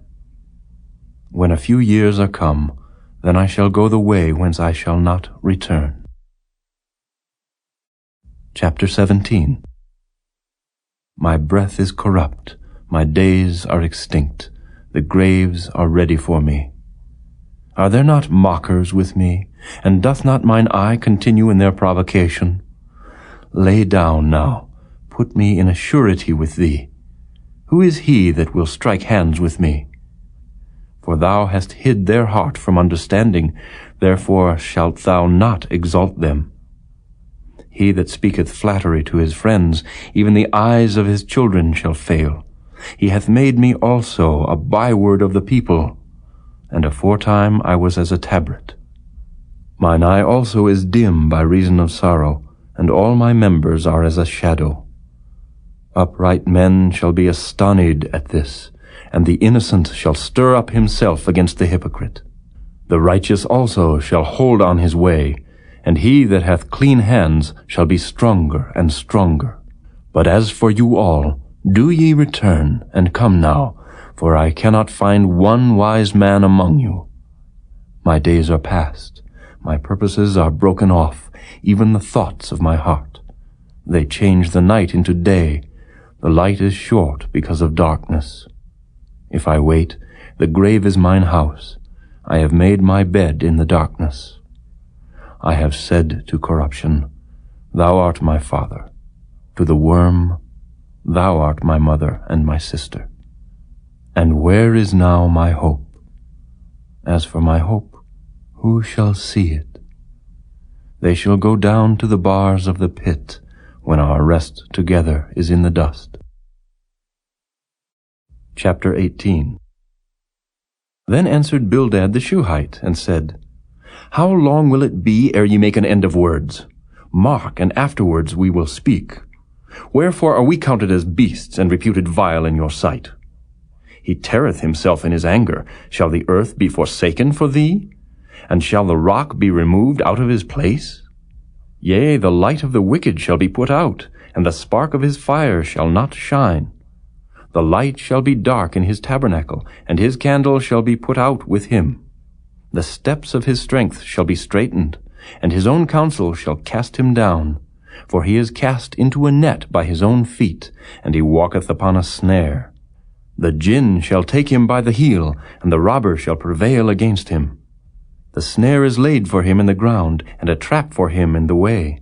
When a few years are come, then I shall go the way whence I shall not return. Chapter 17. My breath is corrupt, my days are extinct, the graves are ready for me. Are there not mockers with me, and doth not mine eye continue in their provocation? Lay down now, put me in a surety with thee. Who is he that will strike hands with me? For thou hast hid their heart from understanding, therefore shalt thou not exalt them. He that speaketh flattery to his friends, even the eyes of his children shall fail. He hath made me also a byword of the people, and aforetime I was as a tabret. Mine eye also is dim by reason of sorrow, and all my members are as a shadow. Upright men shall be astonied at this, and the innocent shall stir up himself against the hypocrite. The righteous also shall hold on his way, and he that hath clean hands shall be stronger and stronger. But as for you all, do ye return, and come now, for I cannot find one wise man among you. My days are past, my purposes are broken off, even the thoughts of my heart. They change the night into day, the light is short because of darkness. If I wait, the grave is mine house. I have made my bed in the darkness. I have said to corruption, Thou art my father. To the worm, Thou art my mother and my sister. And where is now my hope? As for my hope, who shall see it? They shall go down to the bars of the pit, when our rest together is in the dust. Chapter 18. Then answered Bildad the Shuhite, and said, How long will it be ere ye make an end of words? Mark, and afterwards we will speak. Wherefore are we counted as beasts, and reputed vile in your sight? He teareth himself in his anger. Shall the earth be forsaken for thee? And shall the rock be removed out of his place? Yea, the light of the wicked shall be put out, and the spark of his fire shall not shine. The light shall be dark in his tabernacle, and his candle shall be put out with him. The steps of his strength shall be straitened, and his own counsel shall cast him down. For he is cast into a net by his own feet, and he walketh upon a snare. The jinn shall take him by the heel, and the robber shall prevail against him. The snare is laid for him in the ground, and a trap for him in the way.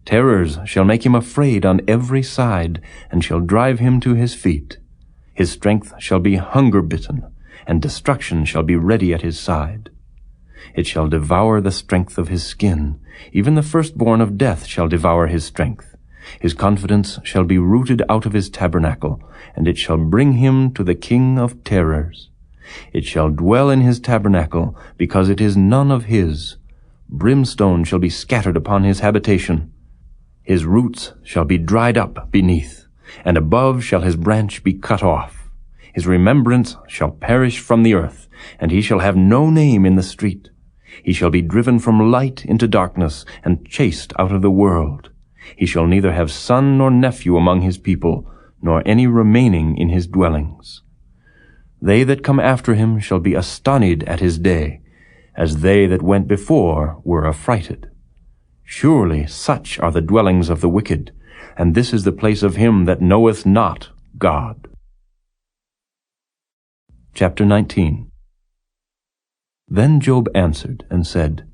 Terrors shall make him afraid on every side, and shall drive him to his feet. His strength shall be hunger-bitten, and destruction shall be ready at his side. It shall devour the strength of his skin. Even the firstborn of death shall devour his strength. His confidence shall be rooted out of his tabernacle, and it shall bring him to the king of terrors. It shall dwell in his tabernacle, because it is none of his. Brimstone shall be scattered upon his habitation. His roots shall be dried up beneath, and above shall his branch be cut off. His remembrance shall perish from the earth, and he shall have no name in the street. He shall be driven from light into darkness, and chased out of the world. He shall neither have son nor nephew among his people, nor any remaining in his dwellings. They that come after him shall be astonied at his day, as they that went before were affrighted. Surely such are the dwellings of the wicked, and this is the place of him that knoweth not God. Chapter 19. Then Job answered and said,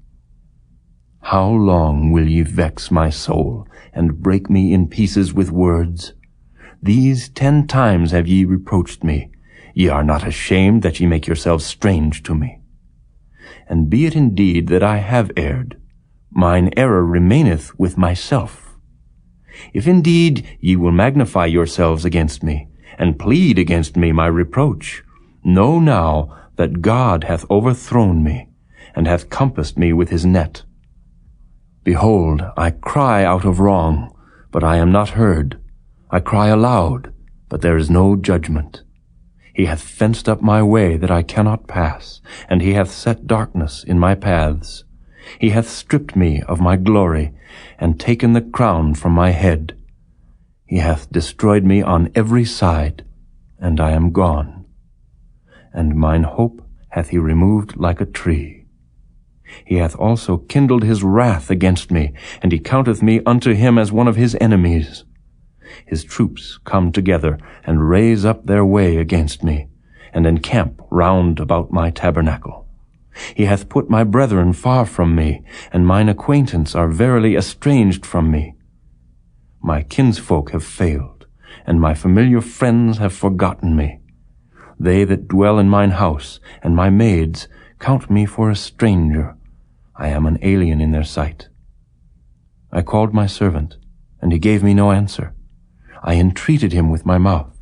How long will ye vex my soul, and break me in pieces with words? These 10 times have ye reproached me. Ye are not ashamed that ye make yourselves strange to me. And be it indeed that I have erred, mine error remaineth with myself. If indeed ye will magnify yourselves against me, and plead against me my reproach, know now that God hath overthrown me, and hath compassed me with his net. Behold, I cry out of wrong, but I am not heard. I cry aloud, but there is no judgment. He hath fenced up my way that I cannot pass, and he hath set darkness in my paths. He hath stripped me of my glory, and taken the crown from my head. He hath destroyed me on every side, and I am gone. And mine hope hath he removed like a tree. He hath also kindled his wrath against me, and he counteth me unto him as one of his enemies. His troops come together, and raise up their way against me, and encamp round about my tabernacle. He hath put my brethren far from me, and mine acquaintance are verily estranged from me. My kinsfolk have failed, and my familiar friends have forgotten me. They that dwell in mine house, and my maids, count me for a stranger. I am an alien in their sight. I called my servant, and he gave me no answer. I entreated him with my mouth.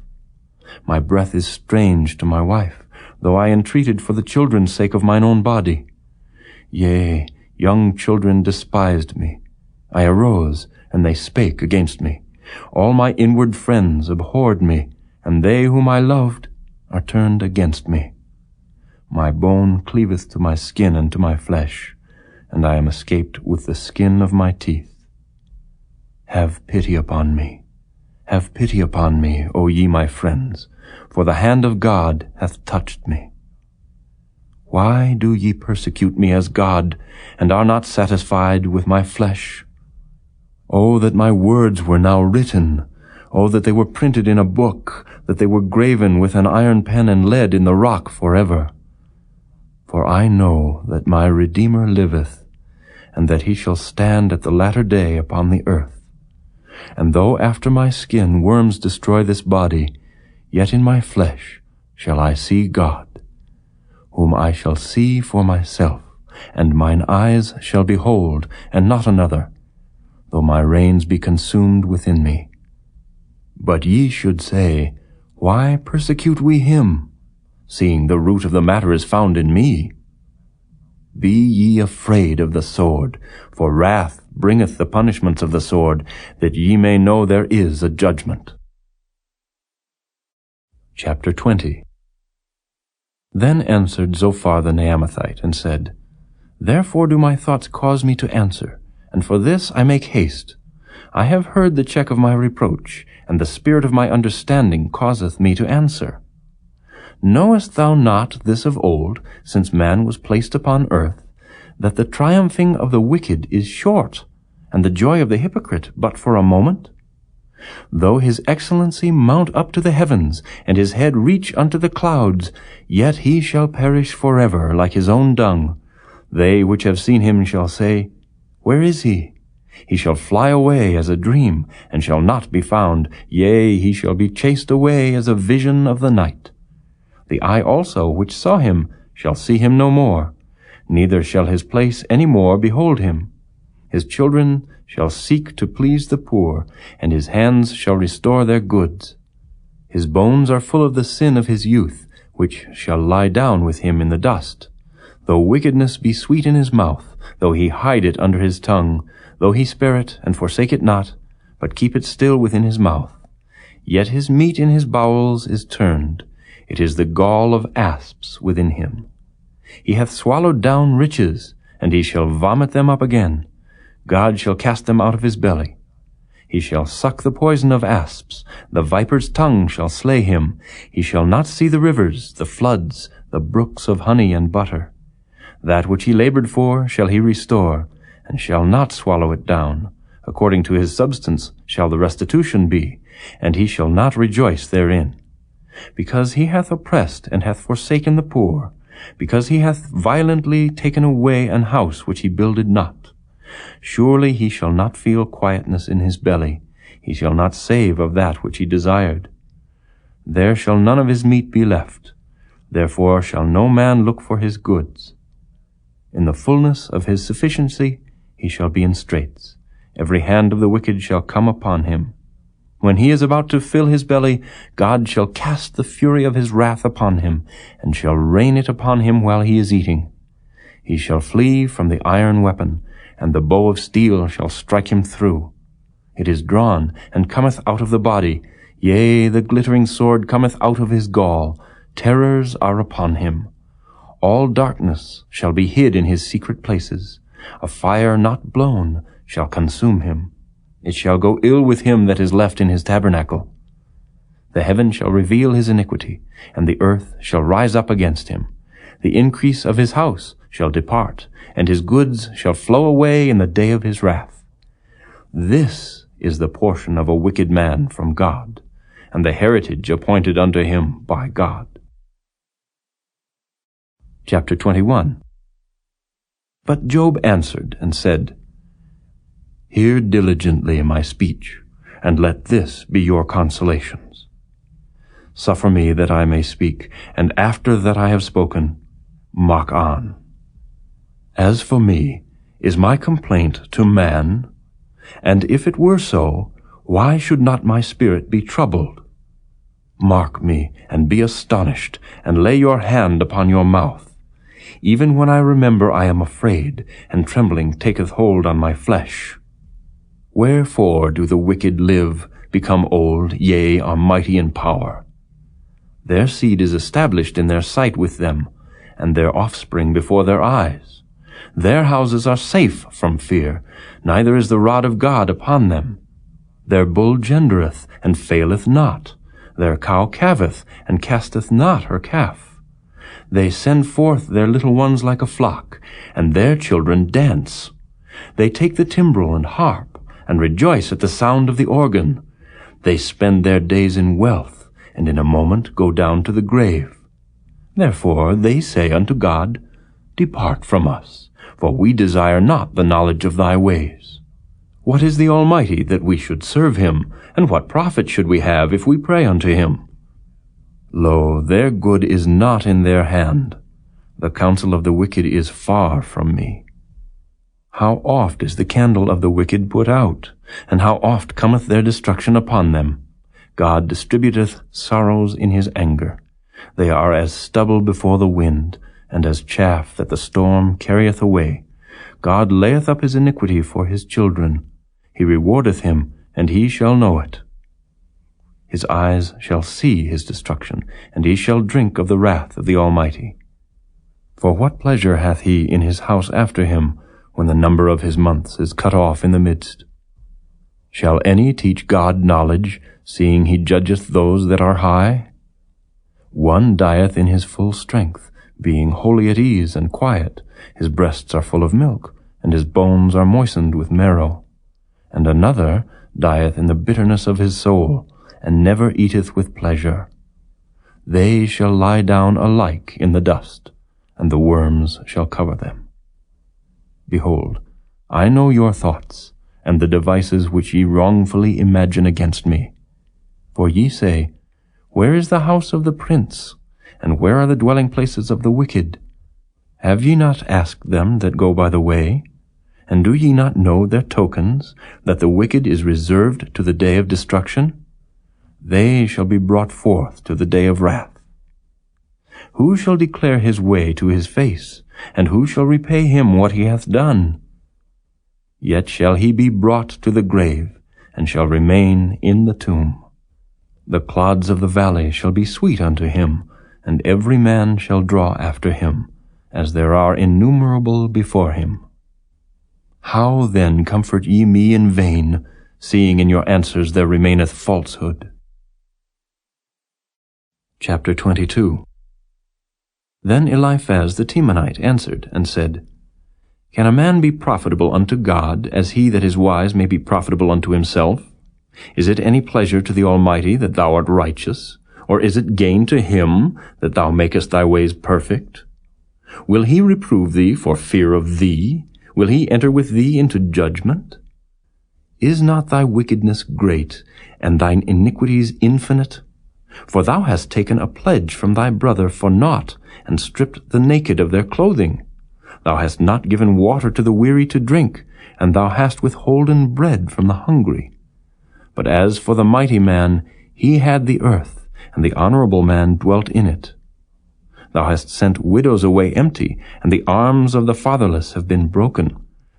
My breath is strange to my wife, though I entreated for the children's sake of mine own body. Yea, young children despised me. I arose, and they spake against me. All my inward friends abhorred me, and they whom I loved are turned against me. My bone cleaveth to my skin and to my flesh, and I am escaped with the skin of my teeth. Have pity upon me. Have pity upon me, O ye my friends, for the hand of God hath touched me. Why do ye persecute me as God, and are not satisfied with my flesh? O that my words were now written! O that they were printed in a book, that they were graven with an iron pen and lead in the rock forever! For I know that my Redeemer liveth, and that he shall stand at the latter day upon the earth. And though after my skin worms destroy this body, yet in my flesh shall I see God, whom I shall see for myself, and mine eyes shall behold, and not another, though my reins be consumed within me. But ye should say, Why persecute we him, seeing the root of the matter is found in me? Be ye afraid of the sword, for wrath bringeth the punishments of the sword, that ye may know there is a judgment. Chapter 20. Then answered Zophar the Naamathite, and said, Therefore do my thoughts cause me to answer, and for this I make haste. I have heard the check of my reproach, and the spirit of my understanding causeth me to answer. Knowest thou not this of old, since man was placed upon earth, that the triumphing of the wicked is short, and the joy of the hypocrite but for a moment? Though his excellency mount up to the heavens, and his head reach unto the clouds, yet he shall perish forever like his own dung. They which have seen him shall say, Where is he? He shall fly away as a dream, and shall not be found. Yea, he shall be chased away as a vision of the night. The eye also which saw him shall see him no more, neither shall his place any more behold him. His children shall seek to please the poor, and his hands shall restore their goods. His bones are full of the sin of his youth, which shall lie down with him in the dust. Though wickedness be sweet in his mouth, though he hide it under his tongue, though he spare it and forsake it not, but keep it still within his mouth, yet his meat in his bowels is turned. It is the gall of asps within him. He hath swallowed down riches, and he shall vomit them up again. God shall cast them out of his belly. He shall suck the poison of asps. The viper's tongue shall slay him. He shall not see the rivers, the floods, the brooks of honey and butter. That which he labored for shall he restore, and shall not swallow it down. According to his substance shall the restitution be, and he shall not rejoice therein. Because he hath oppressed and hath forsaken the poor, because he hath violently taken away an house which he builded not. Surely he shall not feel quietness in his belly, he shall not save of that which he desired. There shall none of his meat be left, therefore shall no man look for his goods. In the fullness of his sufficiency he shall be in straits. Every hand of the wicked shall come upon him. When he is about to fill his belly, God shall cast the fury of his wrath upon him, and shall rain it upon him while he is eating. He shall flee from the iron weapon, and the bow of steel shall strike him through. It is drawn, and cometh out of the body. Yea, the glittering sword cometh out of his gall. Terrors are upon him. All darkness shall be hid in his secret places. A fire not blown shall consume him. It shall go ill with him that is left in his tabernacle. The heaven shall reveal his iniquity, and the earth shall rise up against him. The increase of his house shall depart, and his goods shall flow away in the day of his wrath. This is the portion of a wicked man from God, and the heritage appointed unto him by God. Chapter 21. But Job answered and said, Hear diligently my speech, and let this be your consolations. Suffer me that I may speak, and after that I have spoken, mock on. As for me, is my complaint to man? And if it were so, why should not my spirit be troubled? Mark me, and be astonished, and lay your hand upon your mouth. Even when I remember I am afraid, and trembling taketh hold on my flesh. Wherefore do the wicked live, become old, yea, are mighty in power? Their seed is established in their sight with them, and their offspring before their eyes. Their houses are safe from fear, neither is the rod of God upon them. Their bull gendereth, and faileth not. Their cow calveth, and casteth not her calf. They send forth their little ones like a flock, and their children dance. They take the timbrel and harp, and rejoice at the sound of the organ. They spend their days in wealth, and in a moment go down to the grave. Therefore they say unto God, Depart from us, for we desire not the knowledge of thy ways. What is the Almighty that we should serve him? And what profit should we have if we pray unto him? Lo, their good is not in their hand. The counsel of the wicked is far from me. How oft is the candle of the wicked put out, and how oft cometh their destruction upon them? God distributeth sorrows in his anger. They are as stubble before the wind, and as chaff that the storm carrieth away. God layeth up his iniquity for his children. He rewardeth him, and he shall know it. His eyes shall see his destruction, and he shall drink of the wrath of the Almighty. For what pleasure hath he in his house after him, when the number of his months is cut off in the midst? Shall any teach God knowledge, seeing he judgeth those that are high? One dieth in his full strength, being wholly at ease and quiet. His breasts are full of milk, and his bones are moistened with marrow. And another dieth in the bitterness of his soul, and never eateth with pleasure. They shall lie down alike in the dust, and the worms shall cover them. Behold, I know your thoughts, and the devices which ye wrongfully imagine against me. For ye say, Where is the house of the prince? And where are the dwelling places of the wicked? Have ye not asked them that go by the way? And do ye not know their tokens, that the wicked is reserved to the day of destruction? They shall be brought forth to the day of wrath. Who shall declare his way to his face? And who shall repay him what he hath done? Yet shall he be brought to the grave, and shall remain in the tomb. The clods of the valley shall be sweet unto him, and every man shall draw after him, as there are innumerable before him. How then comfort ye me in vain, seeing in your answers there remaineth falsehood? Chapter 22. Then Eliphaz the Temanite answered and said, Can a man be profitable unto God, as he that is wise may be profitable unto himself? Is it any pleasure to the Almighty that thou art righteous? Or is it gain to him that thou makest thy ways perfect? Will he reprove thee for fear of thee? Will he enter with thee into judgment? Is not thy wickedness great, and thine iniquities infinite? For thou hast taken a pledge from thy brother for naught, and stripped the naked of their clothing. Thou hast not given water to the weary to drink, and thou hast withholden bread from the hungry. But as for the mighty man, he had the earth, and the honorable man dwelt in it. Thou hast sent widows away empty, and the arms of the fatherless have been broken.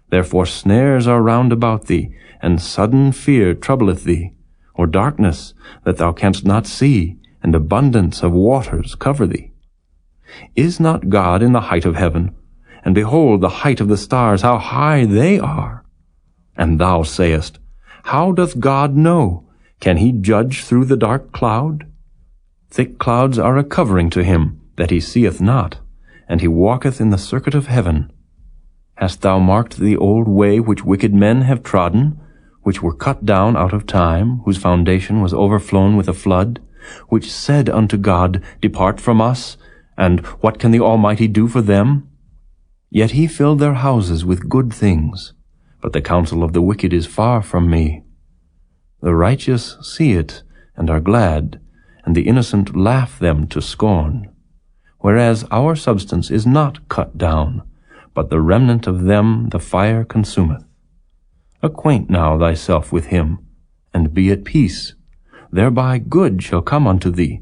Therefore snares are round about thee, and sudden fear troubleth thee, or darkness that thou canst not see, and abundance of waters cover thee. Is not God in the height of heaven? And behold the height of the stars, how high they are! And thou sayest, How doth God know? Can he judge through the dark cloud? Thick clouds are a covering to him, that he seeth not, and he walketh in the circuit of heaven. Hast thou marked the old way which wicked men have trodden, which were cut down out of time, whose foundation was overflown with a flood, which said unto God, Depart from us, and what can the Almighty do for them? Yet he filled their houses with good things, but the counsel of the wicked is far from me. The righteous see it, and are glad, and the innocent laugh them to scorn. Whereas our substance is not cut down, but the remnant of them the fire consumeth. Acquaint now thyself with him, and be at peace. Thereby good shall come unto thee.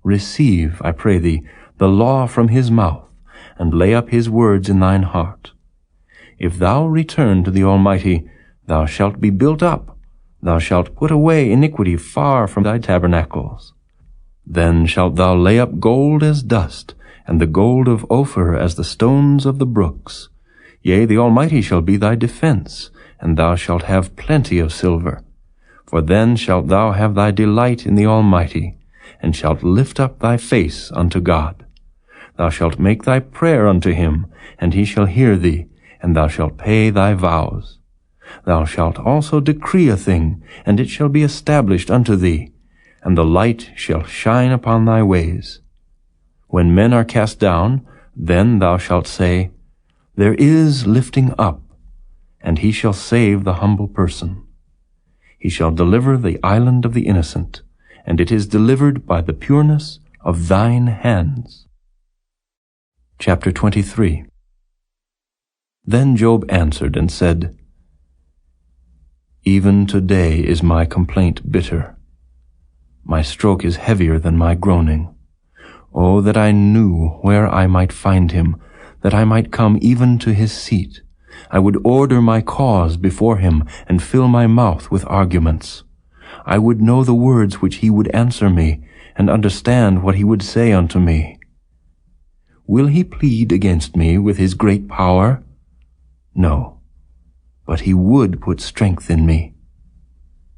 Receive, I pray thee, the law from his mouth, and lay up his words in thine heart. If thou return to the Almighty, thou shalt be built up. Thou shalt put away iniquity far from thy tabernacles. Then shalt thou lay up gold as dust, and the gold of Ophir as the stones of the brooks. Yea, the Almighty shall be thy defense, and thou shalt have plenty of silver. For then shalt thou have thy delight in the Almighty, and shalt lift up thy face unto God. Thou shalt make thy prayer unto him, and he shall hear thee, and thou shalt pay thy vows. Thou shalt also decree a thing, and it shall be established unto thee, and the light shall shine upon thy ways. When men are cast down, then thou shalt say, There is lifting up, and he shall save the humble person. He shall deliver the island of the innocent, and it is delivered by the pureness of thine hands. Chapter 23. Then Job answered and said, Even today is my complaint bitter. My stroke is heavier than my groaning. Oh, that I knew where I might find him, that I might come even to his seat. I would order my cause before him, and fill my mouth with arguments. I would know the words which he would answer me, and understand what he would say unto me. Will he plead against me with his great power? No, but he would put strength in me.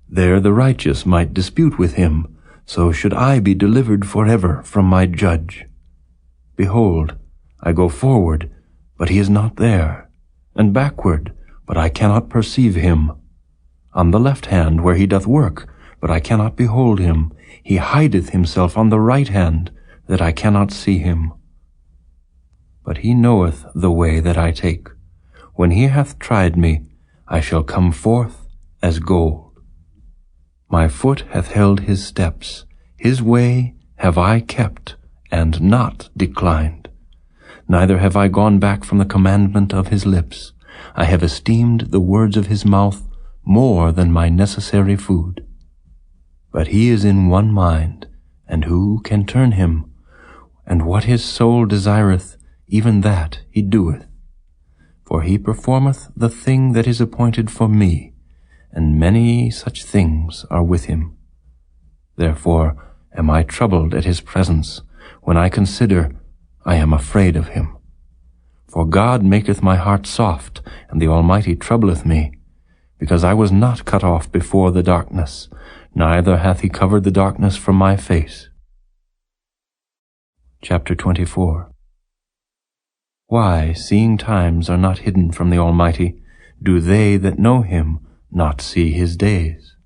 There the righteous might dispute with him, so should I be delivered forever from my judge. Behold, I go forward, but he is not there, and backward, but I cannot perceive him. On the left hand where he doth work, but I cannot behold him. He hideth himself on the right hand, that I cannot see him. But he knoweth the way that I take. When he hath tried me, I shall come forth as gold. My foot hath held his steps. His way have I kept, and not declined. Neither have I gone back from the commandment of his lips. I have esteemed the words of his mouth more than my necessary food. But he is in one mind, and who can turn him? And what his soul desireth, even that he doeth. For he performeth the thing that is appointed for me, and many such things are with him. Therefore am I troubled at his presence. When I consider, I am afraid of him. For God maketh my heart soft, and the Almighty troubleth me, because I was not cut off before the darkness, neither hath he covered the darkness from my face. Chapter 24. Why, seeing times are not hidden from the Almighty, do they that know him not see his days?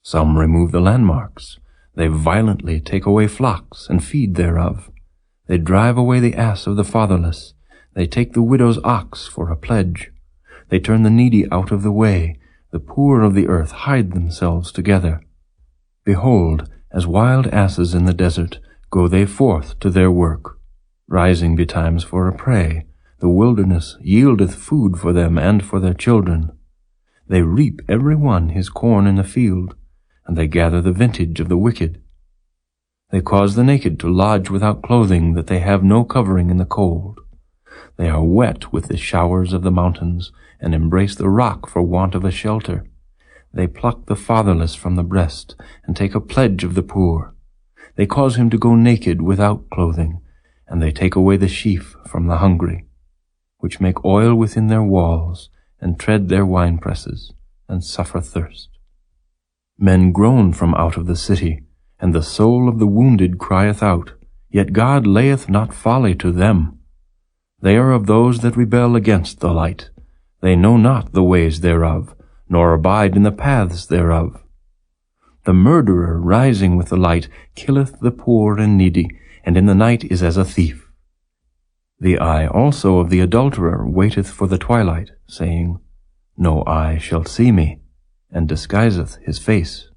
Some remove the landmarks. They violently take away flocks, and feed thereof. They drive away the ass of the fatherless. They take the widow's ox for a pledge. They turn the needy out of the way. The poor of the earth hide themselves together. Behold, as wild asses in the desert, go they forth to their work. Rising betimes for a prey, the wilderness yieldeth food for them and for their children. They reap every one his corn in the field, and they gather the vintage of the wicked. They cause the naked to lodge without clothing, that they have no covering in the cold. They are wet with the showers of the mountains, and embrace the rock for want of a shelter. They pluck the fatherless from the breast, and take a pledge of the poor. They cause him to go naked without clothing, and they take away the sheaf from the hungry, which make oil within their walls, and tread their winepresses, and suffer thirst. Men groan from out of the city, and the soul of the wounded crieth out, yet God layeth not folly to them. They are of those that rebel against the light. They know not the ways thereof, nor abide in the paths thereof. The murderer rising with the light killeth the poor and needy, and in the night is as a thief. The eye also of the adulterer waiteth for the twilight, saying, No eye shall see me, and disguiseth his face.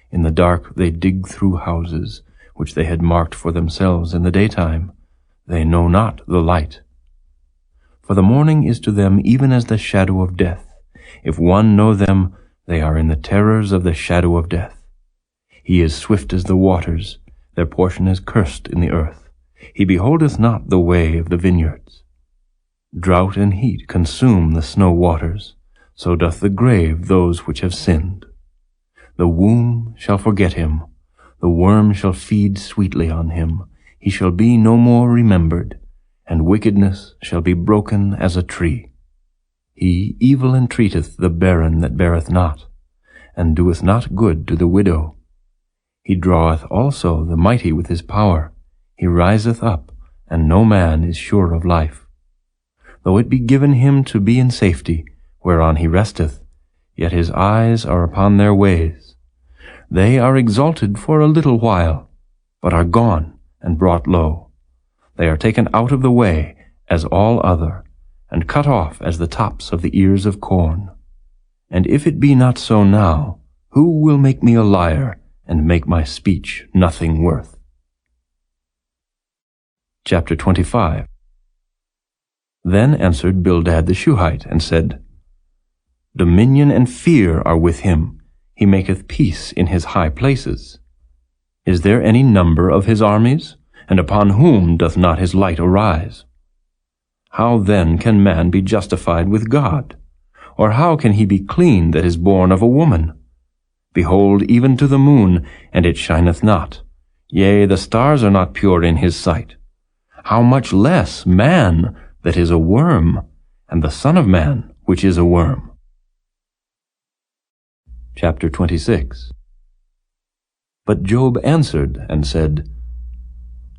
In the dark they dig through houses, which they had marked for themselves in the daytime. They know not the light. For the morning is to them even as the shadow of death. If one know them, they are in the terrors of the shadow of death. He is swift as the waters, their portion is cursed in the earth. He beholdeth not the way of the vineyards. Drought and heat consume the snow waters, so doth the grave those which have sinned. The womb shall forget him, the worm shall feed sweetly on him. He shall be no more remembered, and wickedness shall be broken as a tree. He evil entreateth the barren that beareth not, and doeth not good to the widow. He draweth also the mighty with his power. He riseth up, and no man is sure of life. Though it be given him to be in safety, whereon he resteth, yet his eyes are upon their ways. They are exalted for a little while, but are gone and brought low. They are taken out of the way as all other, and cut off as the tops of the ears of corn. And if it be not so now, who will make me a liar, and make my speech nothing worth? Chapter 25. Then answered Bildad the Shuhite, and said, Dominion and fear are with him. He maketh peace in his high places. Is there any number of his armies? And upon whom doth not his light arise? How then can man be justified with God? Or how can he be clean that is born of a woman? Behold, even to the moon, and it shineth not. Yea, the stars are not pure in his sight. How much less man that is a worm, and the Son of Man which is a worm? Chapter 26. But Job answered and said,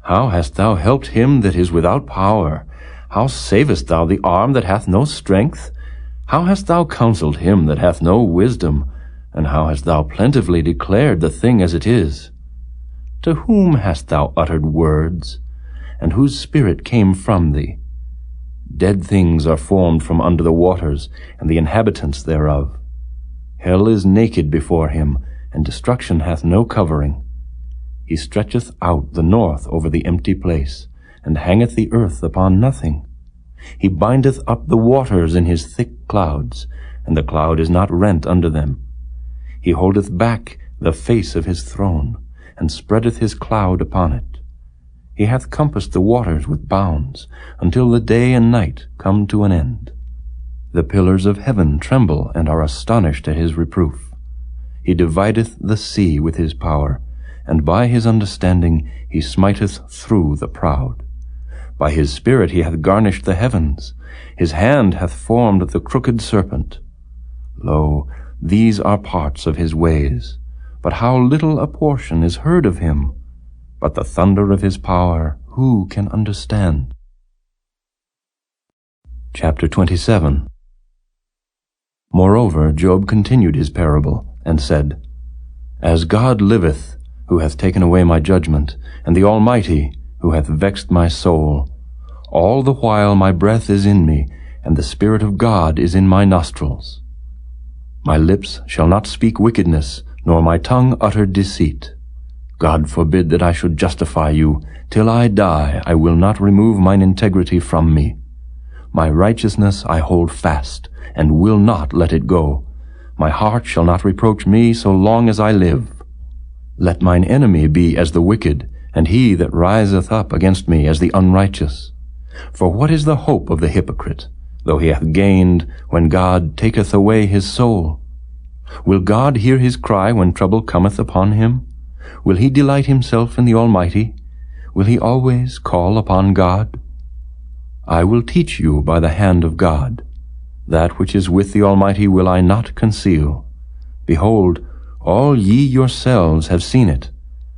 How hast thou helped him that is without power? How savest thou the arm that hath no strength? How hast thou counseled him that hath no wisdom? And how hast thou plentifully declared the thing as it is? To whom hast thou uttered words? And whose spirit came from thee? Dead things are formed from under the waters, and the inhabitants thereof. Hell is naked before him, and destruction hath no covering. He stretcheth out the north over the empty place, and hangeth the earth upon nothing. He bindeth up the waters in his thick clouds, and the cloud is not rent under them. He holdeth back the face of his throne, and spreadeth his cloud upon it. He hath compassed the waters with bounds, until the day and night come to an end. The pillars of heaven tremble and are astonished at his reproof. He divideth the sea with his power, and by his understanding he smiteth through the proud. By his spirit he hath garnished the heavens. His hand hath formed the crooked serpent. Lo, these are parts of his ways. But how little a portion is heard of him! But the thunder of his power, who can understand? Chapter 27. Moreover, Job continued his parable, and said, As God liveth, who hath taken away my judgment, and the Almighty, who hath vexed my soul, all the while my breath is in me, and the Spirit of God is in my nostrils. My lips shall not speak wickedness, nor my tongue utter deceit. God forbid that I should justify you. Till I die, I will not remove mine integrity from me. My righteousness I hold fast, and will not let it go. My heart shall not reproach me so long as I live. Let mine enemy be as the wicked, and he that riseth up against me as the unrighteous. For what is the hope of the hypocrite, though he hath gained, when God taketh away his soul? Will God hear his cry when trouble cometh upon him? Will he delight himself in the Almighty? Will he always call upon God? I will teach you by the hand of God. That which is with the Almighty will I not conceal. Behold, all ye yourselves have seen it.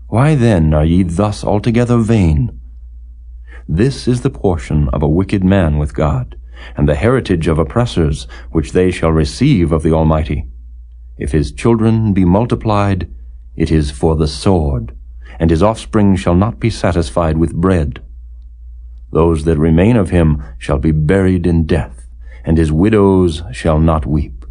Why then are ye thus altogether vain? This is the portion of a wicked man with God, and the heritage of oppressors, which they shall receive of the Almighty. If his children be multiplied, it is for the sword, and his offspring shall not be satisfied with bread. Those that remain of him shall be buried in death, and his widows shall not weep.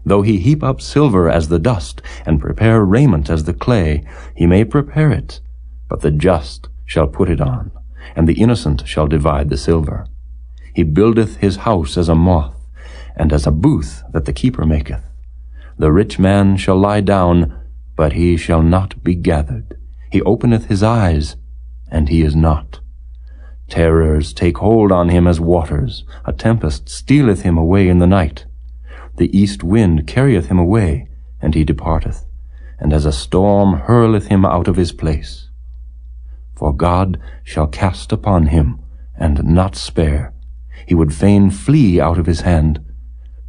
Though he heap up silver as the dust, and prepare raiment as the clay, he may prepare it, but the just shall put it on, and the innocent shall divide the silver. He buildeth his house as a moth, and as a booth that the keeper maketh. The rich man shall lie down, but he shall not be gathered. He openeth his eyes, and he is not. Terrors take hold on him as waters. A tempest stealeth him away in the night. The east wind carrieth him away, and he departeth, and as a storm hurleth him out of his place. For God shall cast upon him, and not spare. He would fain flee out of his hand.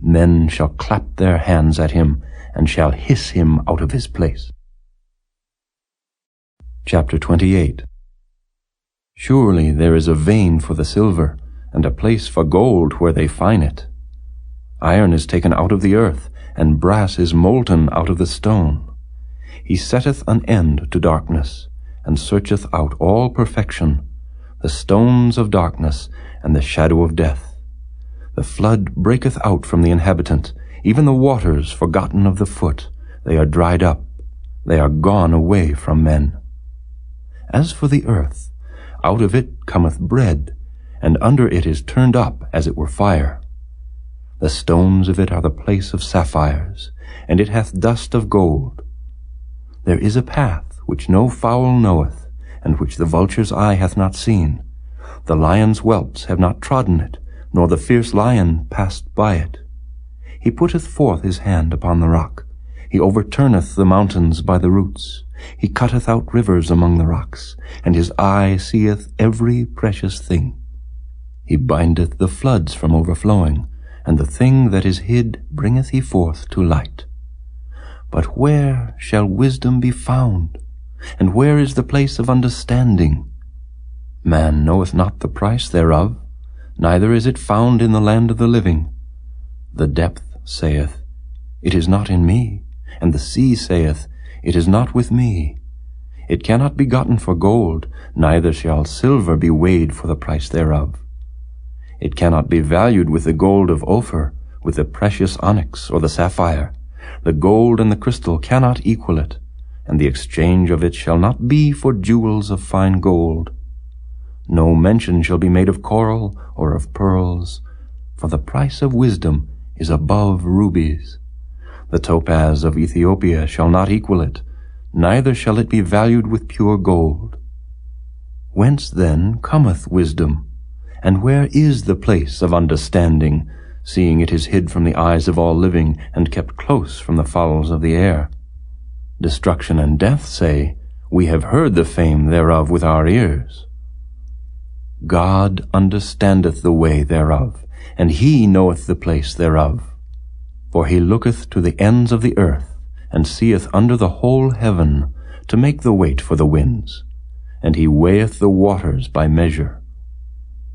Men shall clap their hands at him, and shall hiss him out of his place. Chapter 28. Surely there is a vein for the silver, and a place for gold where they fine it. Iron is taken out of the earth, and brass is molten out of the stone. He setteth an end to darkness, and searcheth out all perfection, the stones of darkness, and the shadow of death. The flood breaketh out from the inhabitant, even the waters forgotten of the foot. They are dried up, they are gone away from men. As for the earth, out of it cometh bread, and under it is turned up as it were fire. The stones of it are the place of sapphires, and it hath dust of gold. There is a path which no fowl knoweth, and which the vulture's eye hath not seen. The lion's whelps have not trodden it, nor the fierce lion passed by it. He putteth forth his hand upon the rock. He overturneth the mountains by the roots. He cutteth out rivers among the rocks, and his eye seeth every precious thing. He bindeth the floods from overflowing, and the thing that is hid bringeth he forth to light. But where shall wisdom be found? And where is the place of understanding? Man knoweth not the price thereof, neither is it found in the land of the living. The depth saith, It is not in me, and the sea saith, It is not with me. It cannot be gotten for gold, neither shall silver be weighed for the price thereof. It cannot be valued with the gold of Ophir, with the precious onyx or the sapphire. The gold and the crystal cannot equal it, and the exchange of it shall not be for jewels of fine gold. No mention shall be made of coral or of pearls, for the price of wisdom is above rubies. The topaz of Ethiopia shall not equal it, neither shall it be valued with pure gold. Whence then cometh wisdom? And where is the place of understanding, seeing it is hid from the eyes of all living, and kept close from the fowls of the air? Destruction and death say, We have heard the fame thereof with our ears. God understandeth the way thereof, and he knoweth the place thereof. For he looketh to the ends of the earth, and seeth under the whole heaven, to make the weight for the winds. And he weigheth the waters by measure.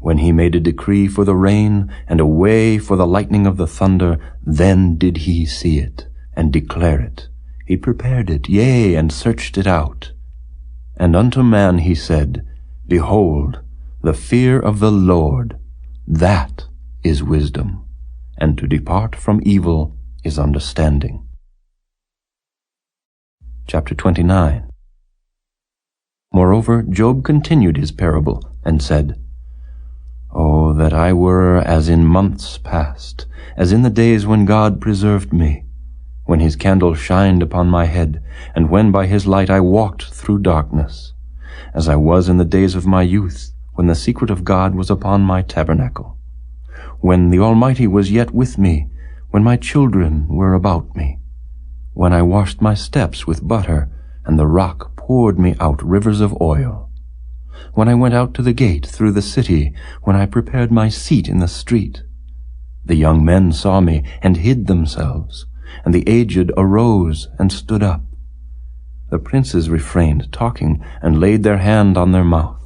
When he made a decree for the rain, and a way for the lightning of the thunder, then did he see it, and declare it. He prepared it, yea, and searched it out. And unto man he said, Behold, the fear of the Lord, that is wisdom, and to depart from evil is understanding. Chapter 29. Moreover, Job continued his parable, and said, Oh, that I were as in months past, as in the days when God preserved me, when his candle shined upon my head, and when by his light I walked through darkness, as I was in the days of my youth, when the secret of God was upon my tabernacle, when the Almighty was yet with me, when my children were about me, when I washed my steps with butter, and the rock poured me out rivers of oil, when I went out to the gate through the city, when I prepared my seat in the street. The young men saw me and hid themselves, and the aged arose and stood up. The princes refrained talking and laid their hand on their mouth.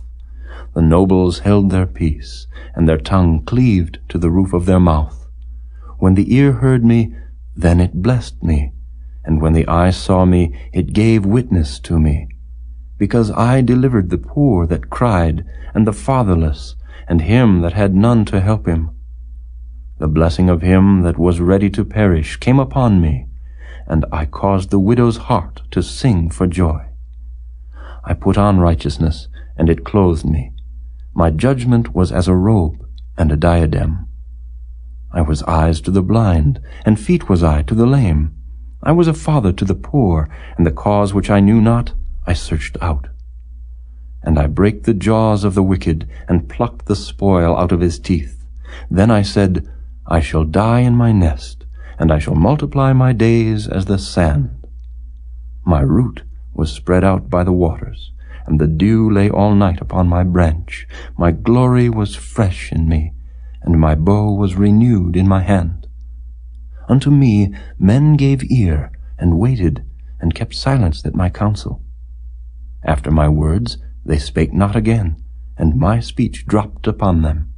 The nobles held their peace, and their tongue cleaved to the roof of their mouth. When the ear heard me, then it blessed me, and when the eye saw me, it gave witness to me. Because I delivered the poor that cried, and the fatherless, and him that had none to help him. The blessing of him that was ready to perish came upon me, and I caused the widow's heart to sing for joy. I put on righteousness, and it clothed me. My judgment was as a robe and a diadem. I was eyes to the blind, and feet was I to the lame. I was a father to the poor, and the cause which I knew not I searched out. And I brake the jaws of the wicked, and plucked the spoil out of his teeth. Then I said, I shall die in my nest, and I shall multiply my days as the sand. My root was spread out by the waters, and the dew lay all night upon my branch. My glory was fresh in me, and my bow was renewed in my hand. Unto me men gave ear, and waited, and kept silence at my counsel. After my words they spake not again, and my speech dropped upon them.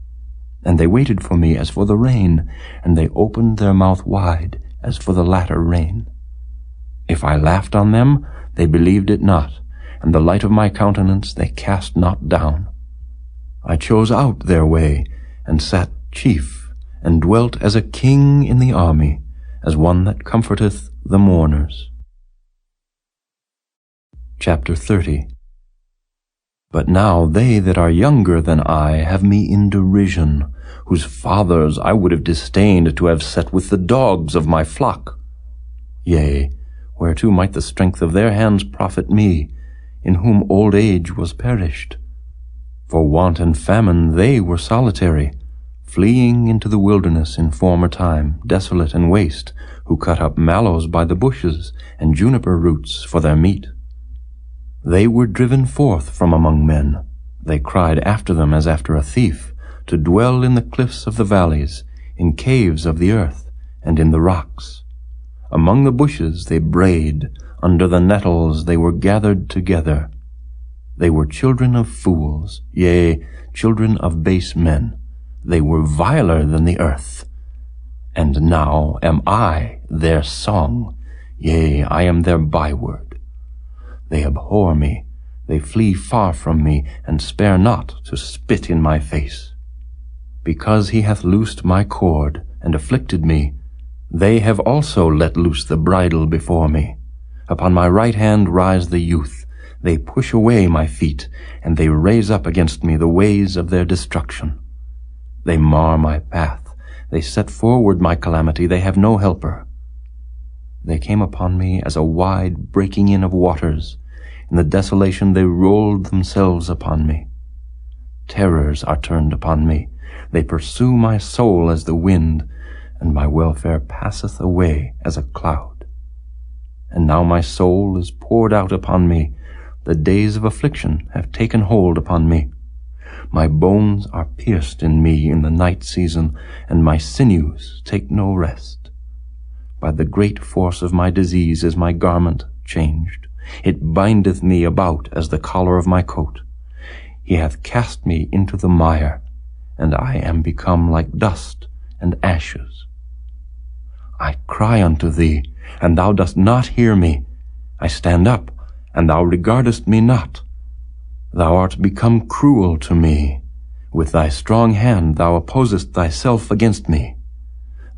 And they waited for me as for the rain, and they opened their mouth wide as for the latter rain. If I laughed on them, they believed it not, and the light of my countenance they cast not down. I chose out their way, and sat chief, and dwelt as a king in the army, as one that comforteth the mourners. Chapter 30. But now they that are younger than I have me in derision, whose fathers I would have disdained to have set with the dogs of my flock. Yea, whereto might the strength of their hands profit me, in whom old age was perished? For want and famine they were solitary, fleeing into the wilderness in former time, desolate and waste, who cut up mallows by the bushes, and juniper roots for their meat. They were driven forth from among men. They cried after them as after a thief, to dwell in the cliffs of the valleys, in caves of the earth, and in the rocks. Among the bushes they brayed, under the nettles they were gathered together. They were children of fools, yea, children of base men. They were viler than the earth. And now am I their song, yea, I am their byword. They abhor me, they flee far from me, and spare not to spit in my face. Because he hath loosed my cord, and afflicted me, they have also let loose the bridle before me. Upon my right hand rise the youth. They push away my feet, and they raise up against me the ways of their destruction. They mar my path, they set forward my calamity, they have no helper. They came upon me as a wide breaking in of waters. In the desolation they rolled themselves upon me. Terrors are turned upon me. They pursue my soul as the wind, and my welfare passeth away as a cloud. And now my soul is poured out upon me. The days of affliction have taken hold upon me. My bones are pierced in me in the night season, and my sinews take no rest. By the great force of my disease is my garment changed. It bindeth me about as the collar of my coat. He hath cast me into the mire, and I am become like dust and ashes. I cry unto thee, and thou dost not hear me. I stand up, and thou regardest me not. Thou art become cruel to me. With thy strong hand thou opposest thyself against me.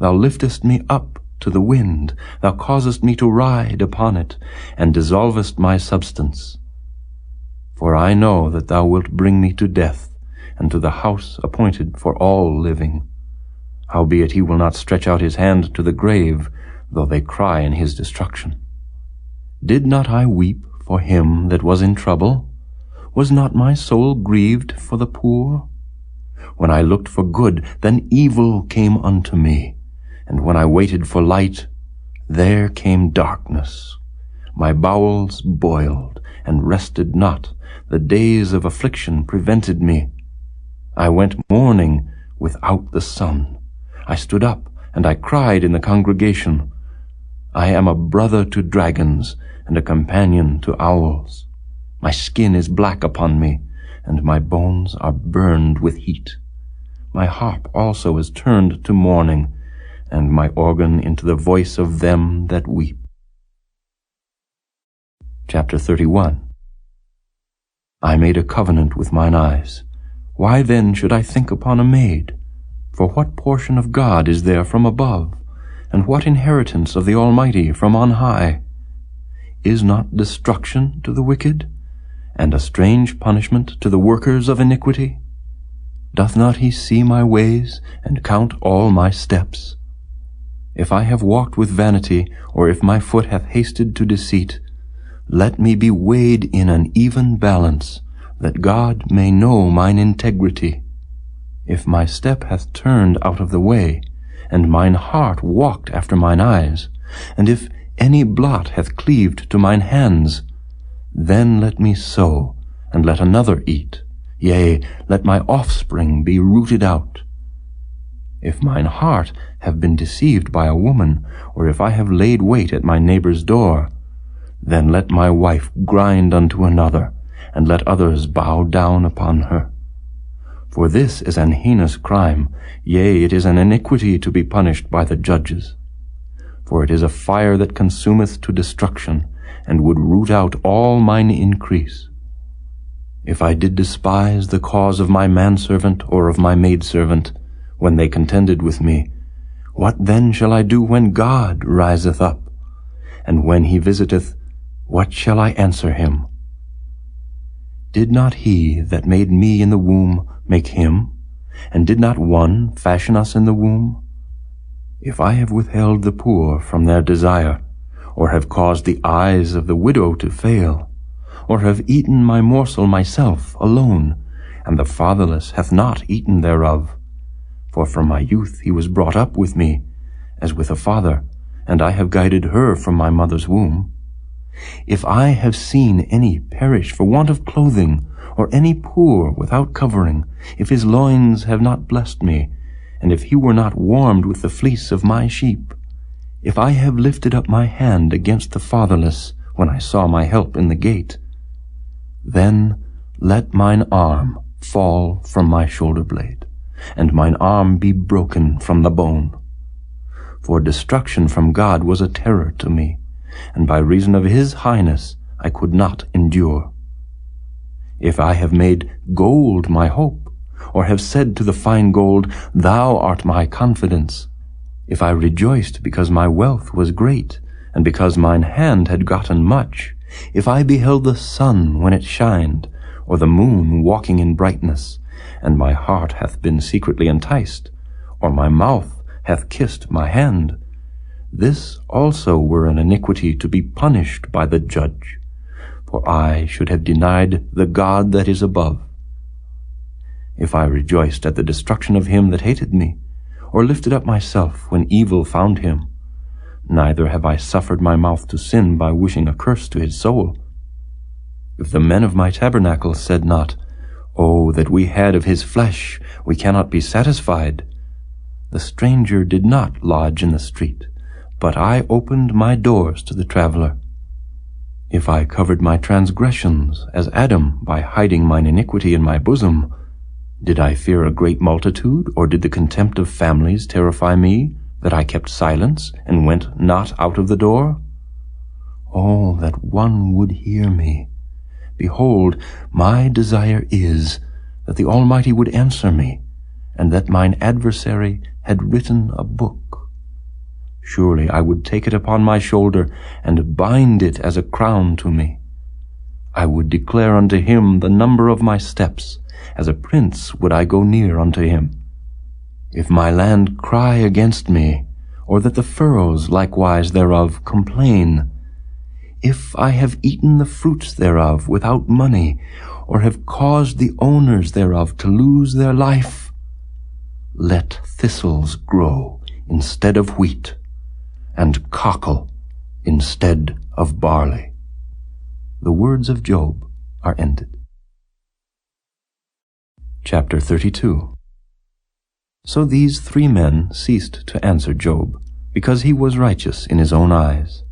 Thou liftest me up to the wind, thou causest me to ride upon it, and dissolvest my substance. For I know that thou wilt bring me to death, and to the house appointed for all living. Howbeit he will not stretch out his hand to the grave, though they cry in his destruction. Did not I weep for him that was in trouble? Was not my soul grieved for the poor? When I looked for good, then evil came unto me, and when I waited for light, there came darkness. My bowels boiled, and rested not. The days of affliction prevented me. I went mourning without the sun. I stood up, and I cried in the congregation. I am a brother to dragons, and a companion to owls. My skin is black upon me, and my bones are burned with heat. My harp also is turned to mourning, and my organ into the voice of them that weep. Chapter 31. I made a covenant with mine eyes. Why then should I think upon a maid? For what portion of God is there from above, and what inheritance of the Almighty from on high? Is not destruction to the wicked, and a strange punishment to the workers of iniquity? Doth not he see my ways, and count all my steps? If I have walked with vanity, or if my foot hath hasted to deceit, let me be weighed in an even balance, that God may know mine integrity. If my step hath turned out of the way, and mine heart walked after mine eyes, and if any blot hath cleaved to mine hands, then let me sow, and let another eat, yea, let my offspring be rooted out. If mine heart have been deceived by a woman, or if I have laid wait at my neighbor's door, then let my wife grind unto another, and let others bow down upon her. For this is an heinous crime, yea, it is an iniquity to be punished by the judges. For it is a fire that consumeth to destruction, and would root out all mine increase. If I did despise the cause of my manservant or of my maidservant, when they contended with me, what then shall I do when God riseth up? And when he visiteth, what shall I answer him? Did not he that made me in the womb make him? And did not one fashion us in the womb? If I have withheld the poor from their desire, or have caused the eyes of the widow to fail, or have eaten my morsel myself alone, and the fatherless hath not eaten thereof, for from my youth he was brought up with me, as with a father, and I have guided her from my mother's womb. If I have seen any perish for want of clothing, or any poor without covering, if his loins have not blessed me, and if he were not warmed with the fleece of my sheep, if I have lifted up my hand against the fatherless, when I saw my help in the gate, then let mine arm fall from my shoulder blade, and mine arm be broken from the bone. For destruction from God was a terror to me, and by reason of his highness I could not endure. If I have made gold my hope, or have said to the fine gold, Thou art my confidence, if I rejoiced because my wealth was great, and because mine hand had gotten much, if I beheld the sun when it shined, or the moon walking in brightness, and my heart hath been secretly enticed, or my mouth hath kissed my hand, this also were an iniquity to be punished by the judge, for I should have denied the God that is above. If I rejoiced at the destruction of him that hated me, or lifted up myself when evil found him, neither have I suffered my mouth to sin by wishing a curse to his soul. If the men of my tabernacle said not, Oh, that we had of his flesh, we cannot be satisfied, the stranger did not lodge in the street, but I opened my doors to the traveler. If I covered my transgressions as Adam by hiding mine iniquity in my bosom, did I fear a great multitude, or did the contempt of families terrify me, that I kept silence and went not out of the door? Oh, that one would hear me! Behold, my desire is that the Almighty would answer me, and that mine adversary had written a book. Surely I would take it upon my shoulder, and bind it as a crown to me. I would declare unto him the number of my steps, as a prince would I go near unto him. If my land cry against me, or that the furrows likewise thereof complain, if I have eaten the fruits thereof without money, or have caused the owners thereof to lose their life, let thistles grow instead of wheat, and cockle instead of barley. The words of Job are ended. Chapter 32. So these 3 men ceased to answer Job, because he was righteous in his own eyes.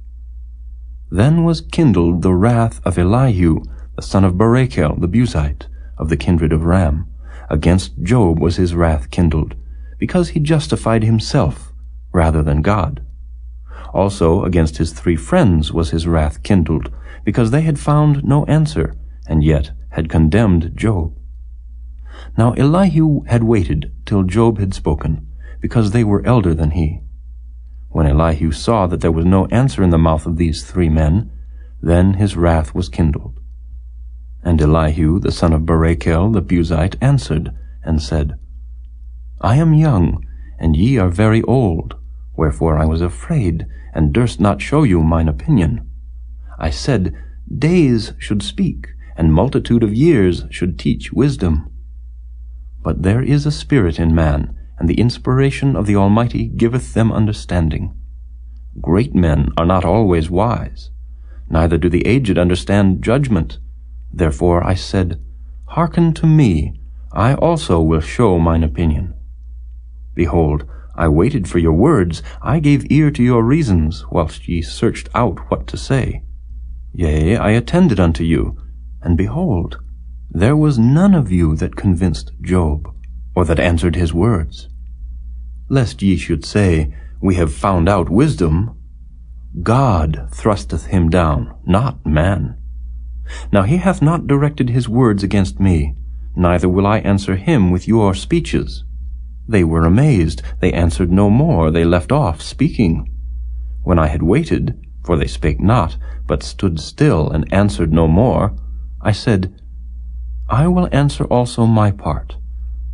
Then was kindled the wrath of Elihu, the son of Barachel the Buzite, of the kindred of Ram. Against Job was his wrath kindled, because he justified himself rather than God. Also against his 3 friends was his wrath kindled, because they had found no answer, and yet had condemned Job. Now Elihu had waited till Job had spoken, because they were elder than he. When Elihu saw that there was no answer in the mouth of these 3 men, then his wrath was kindled. And Elihu the son of Barachel the Buzite answered, and said, I am young, and ye are very old, wherefore I was afraid, and durst not show you mine opinion. I said, days should speak, and multitude of years should teach wisdom. But there is a spirit in man, and the inspiration of the Almighty giveth them understanding. Great men are not always wise, neither do the aged understand judgment. Therefore I said, hearken to me, I also will show mine opinion. Behold, I waited for your words, I gave ear to your reasons, whilst ye searched out what to say. Yea, I attended unto you, and behold, there was none of you that convinced Job, or that answered his words. Lest ye should say, we have found out wisdom, God thrusteth him down, not man. Now he hath not directed his words against me, neither will I answer him with your speeches. They were amazed, they answered no more, they left off speaking. When I had waited, for they spake not, but stood still and answered no more, I said, I will answer also my part.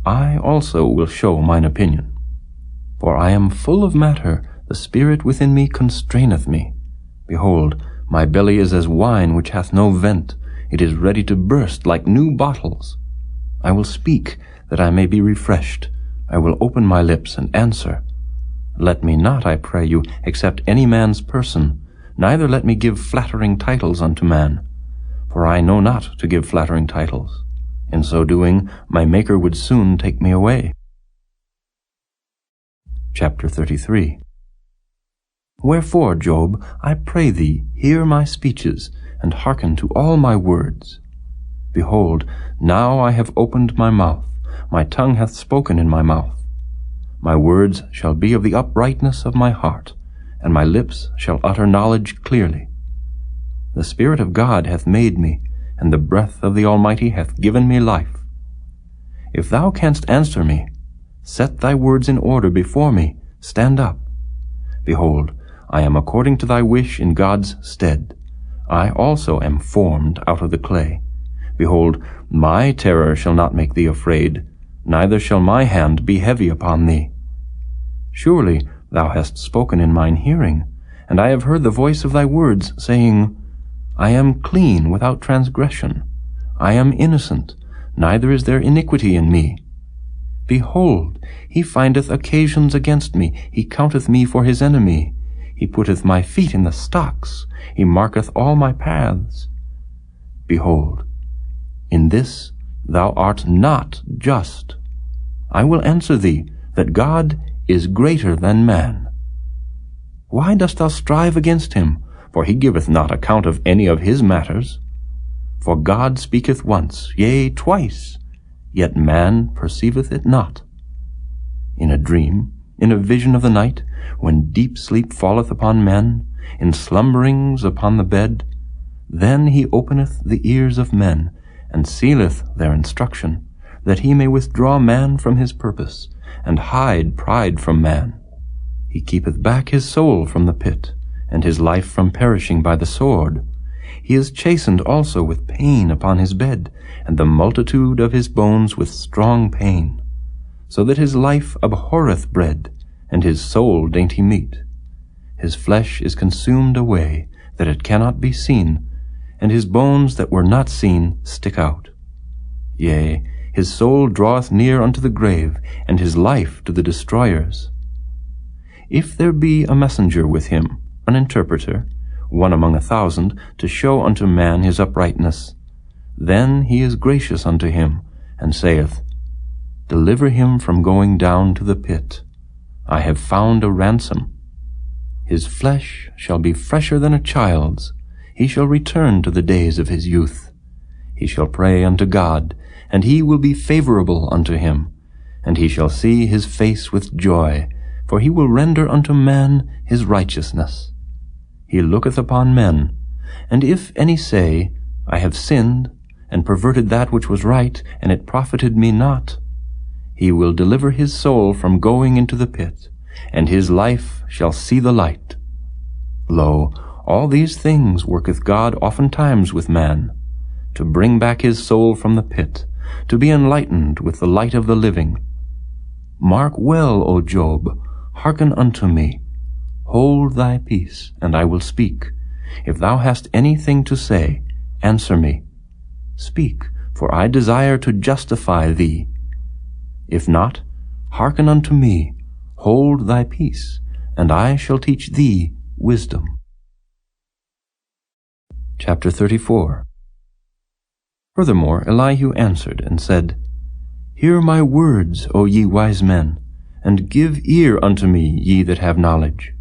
I also will show mine opinion. For I am full of matter, the spirit within me constraineth me. Behold, my belly is as wine which hath no vent, it is ready to burst like new bottles. I will speak, that I may be refreshed. I will open my lips and answer. Let me not, I pray you, accept any man's person, neither let me give flattering titles unto man. For I know not to give flattering titles. In so doing, my Maker would soon take me away. Chapter 33. Wherefore, Job, I pray thee, hear my speeches, and hearken to all my words. Behold, now I have opened my mouth, my tongue hath spoken in my mouth. My words shall be of the uprightness of my heart, and my lips shall utter knowledge clearly. The Spirit of God hath made me, and the breath of the Almighty hath given me life. If thou canst answer me, set thy words in order before me, stand up. Behold, I am according to thy wish in God's stead. I also am formed out of the clay. Behold, my terror shall not make thee afraid, neither shall my hand be heavy upon thee. Surely thou hast spoken in mine hearing, and I have heard the voice of thy words, saying, I am clean without transgression. I am innocent, neither is there iniquity in me. Behold, he findeth occasions against me, he counteth me for his enemy. He putteth my feet in the stocks, he marketh all my paths. Behold, in this thou art not just. I will answer thee, that God is greater than man. Why dost thou strive against him? For he giveth not account of any of his matters. For God speaketh once, yea, twice, yet man perceiveth it not. In a dream, in a vision of the night, when deep sleep falleth upon men, in slumberings upon the bed, then he openeth the ears of men, and sealeth their instruction, that he may withdraw man from his purpose, and hide pride from man. He keepeth back his soul from the pit, and his life from perishing by the sword. He is chastened also with pain upon his bed, and the multitude of his bones with strong pain, so that his life abhorreth bread, and his soul dainty meat. His flesh is consumed away, that it cannot be seen, and his bones that were not seen stick out. Yea, his soul draweth near unto the grave, and his life to the destroyers. If there be a messenger with him, an interpreter, one among 1,000, to show unto man his uprightness, then he is gracious unto him, and saith, Deliver him from going down to the pit. I have found a ransom. His flesh shall be fresher than a child's. He shall return to the days of his youth. He shall pray unto God, and he will be favorable unto him, and he shall see his face with joy, for he will render unto man his righteousness. He looketh upon men, and if any say, I have sinned, and perverted that which was right, and it profited me not, he will deliver his soul from going into the pit, and his life shall see the light. Lo, all these things worketh God oftentimes with man, to bring back his soul from the pit, to be enlightened with the light of the living. Mark well, O Job, hearken unto me. Hold thy peace, and I will speak. If thou hast anything to say, answer me. Speak, for I desire to justify thee. If not, hearken unto me. Hold thy peace, and I shall teach thee wisdom. Chapter 34. Furthermore Elihu answered and said, Hear my words, O ye wise men, and give ear unto me, ye that have knowledge.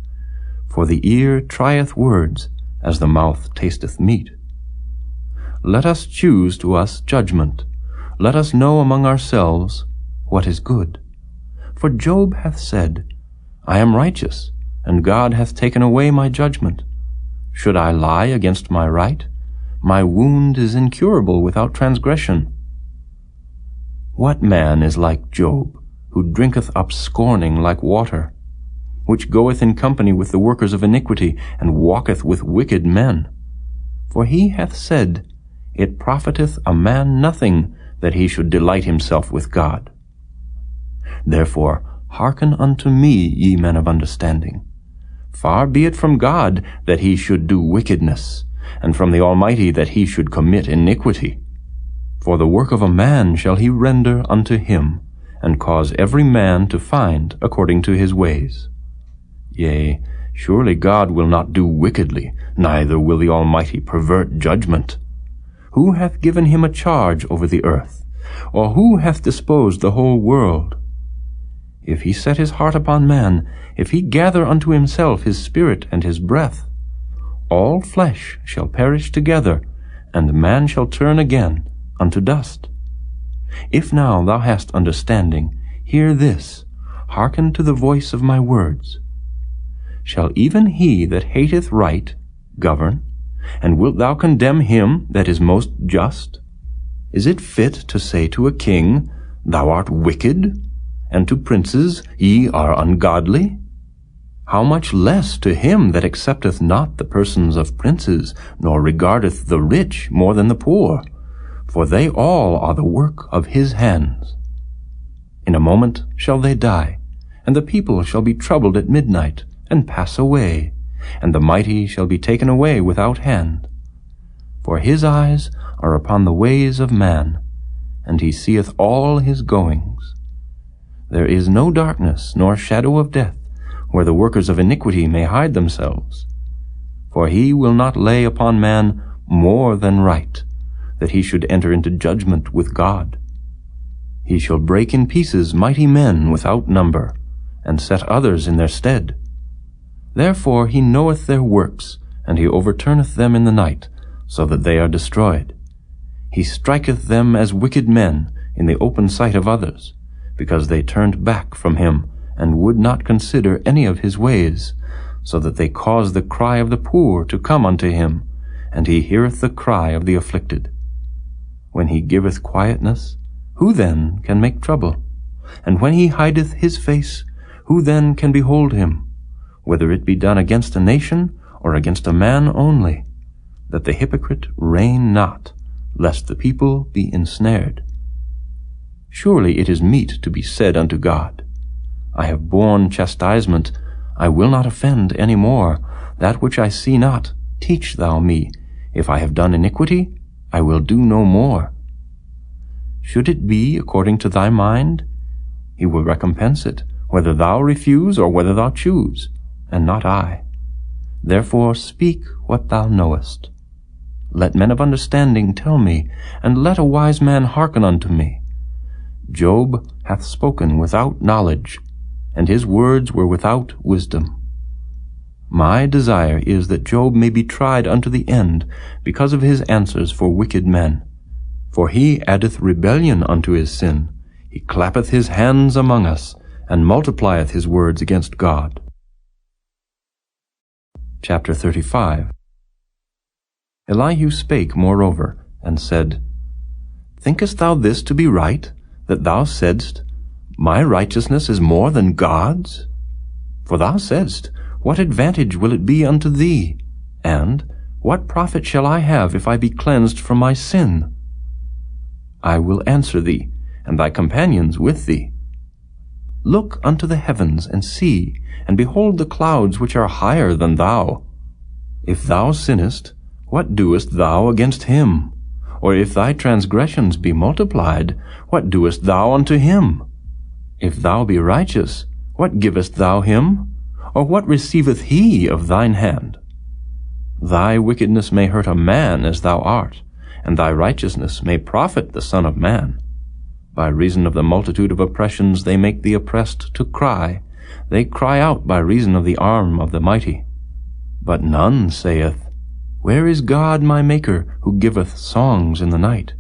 For the ear trieth words, as the mouth tasteth meat. Let us choose to us judgment. Let us know among ourselves what is good. For Job hath said, I am righteous, and God hath taken away my judgment. Should I lie against my right? My wound is incurable without transgression. What man is like Job, who drinketh up scorning like water, which goeth in company with the workers of iniquity, and walketh with wicked men? For he hath said, It profiteth a man nothing that he should delight himself with God. Therefore hearken unto me, ye men of understanding. Far be it from God that he should do wickedness, and from the Almighty that he should commit iniquity. For the work of a man shall he render unto him, and cause every man to find according to his ways. Yea, surely God will not do wickedly, neither will the Almighty pervert judgment. Who hath given him a charge over the earth? Or who hath disposed the whole world? If he set his heart upon man, if he gather unto himself his spirit and his breath, all flesh shall perish together, and man shall turn again unto dust. If now thou hast understanding, hear this, hearken to the voice of my words. Shall even he that hateth right govern? And wilt thou condemn him that is most just? Is it fit to say to a king, Thou art wicked, and to princes, Ye are ungodly? How much less to him that accepteth not the persons of princes, nor regardeth the rich more than the poor? For they all are the work of his hands. In a moment shall they die, and the people shall be troubled at midnight, and pass away, and the mighty shall be taken away without hand. For his eyes are upon the ways of man, and he seeth all his goings. There is no darkness nor shadow of death, where the workers of iniquity may hide themselves. For he will not lay upon man more than right, that he should enter into judgment with God. He shall break in pieces mighty men without number, and set others in their stead. Therefore he knoweth their works, and he overturneth them in the night, so that they are destroyed. He striketh them as wicked men in the open sight of others, because they turned back from him, and would not consider any of his ways, so that they cause the cry of the poor to come unto him, and he heareth the cry of the afflicted. When he giveth quietness, who then can make trouble? And when he hideth his face, who then can behold him? Whether it be done against a nation, or against a man only, that the hypocrite reign not, lest the people be ensnared. Surely it is meet to be said unto God, I have borne chastisement, I will not offend any more. That which I see not, Teach thou me. If I have done iniquity, I will do no more. Should it be according to thy mind, he will recompense it, whether thou refuse or whether thou choose, and not I. Therefore speak what thou knowest. Let men of understanding tell me, and let a wise man hearken unto me. Job hath spoken without knowledge, and his words were without wisdom. My desire is that Job may be tried unto the end, because of his answers for wicked men. For he addeth rebellion unto his sin. He clappeth his hands among us, and multiplieth his words against God. Chapter 35. Elihu spake moreover, and said, Thinkest thou this to be right, that thou saidst, My righteousness is more than God's? For thou saidst, What advantage will it be unto thee? And, What profit shall I have if I be cleansed from my sin? I will answer thee, and thy companions with thee. Look unto the heavens, and see, and behold the clouds which are higher than thou. If thou sinnest, what doest thou against him? Or if thy transgressions be multiplied, what doest thou unto him? If thou be righteous, what givest thou him? Or what receiveth he of thine hand? Thy wickedness may hurt a man as thou art, and thy righteousness may profit the Son of Man. By reason of the multitude of oppressions they make the oppressed to cry. They cry out by reason of the arm of the mighty. But none saith, Where is God my Maker, who giveth songs in the night,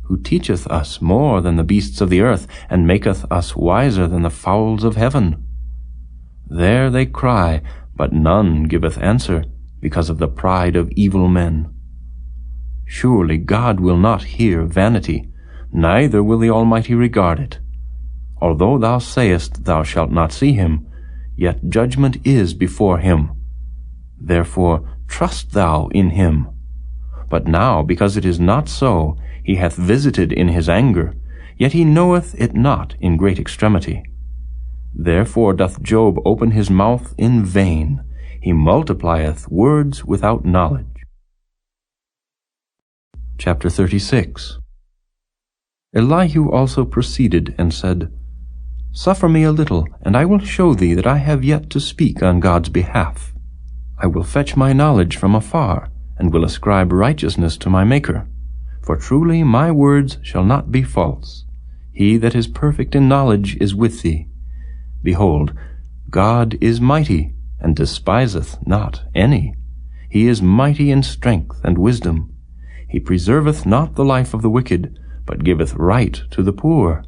who teacheth us more than the beasts of the earth, and maketh us wiser than the fowls of heaven? There they cry, but none giveth answer, because of the pride of evil men. Surely God will not hear vanity, neither will the Almighty regard it. Although thou sayest thou shalt not see him, yet judgment is before him. Therefore trust thou in him. But now, because it is not so, he hath visited in his anger, yet he knoweth it not in great extremity. Therefore doth Job open his mouth in vain. He multiplieth words without knowledge. Chapter 36. Elihu also proceeded and said, Suffer me a little, and I will show thee that I have yet to speak on God's behalf. I will fetch my knowledge from afar, and will ascribe righteousness to my Maker. For truly my words shall not be false. He that is perfect in knowledge is with thee. Behold, God is mighty, and despiseth not any. He is mighty in strength and wisdom. He preserveth not the life of the wicked, but giveth right to the poor.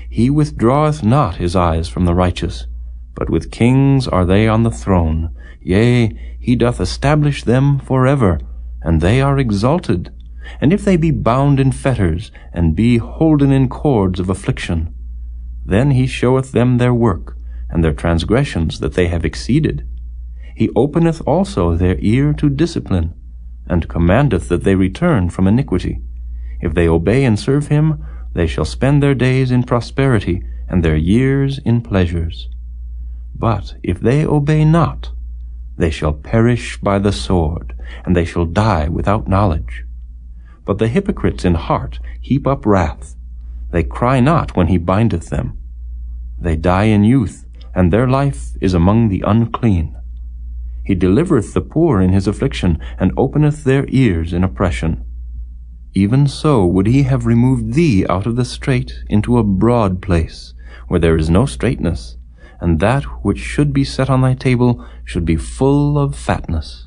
He withdraweth not his eyes from the righteous, but with kings are they on the throne. Yea, he doth establish them forever, and they are exalted. And if they be bound in fetters, and be holden in cords of affliction, then he showeth them their work, and their transgressions that they have exceeded. He openeth also their ear to discipline, and commandeth that they return from iniquity. If they obey and serve him, they shall spend their days in prosperity, and their years in pleasures. But if they obey not, they shall perish by the sword, and they shall die without knowledge. But the hypocrites in heart heap up wrath. They cry not when he bindeth them. They die in youth, and their life is among the unclean. He delivereth the poor in his affliction, and openeth their ears in oppression. Even so would he have removed thee out of the strait into a broad place, where there is no straightness, and that which should be set on thy table should be full of fatness.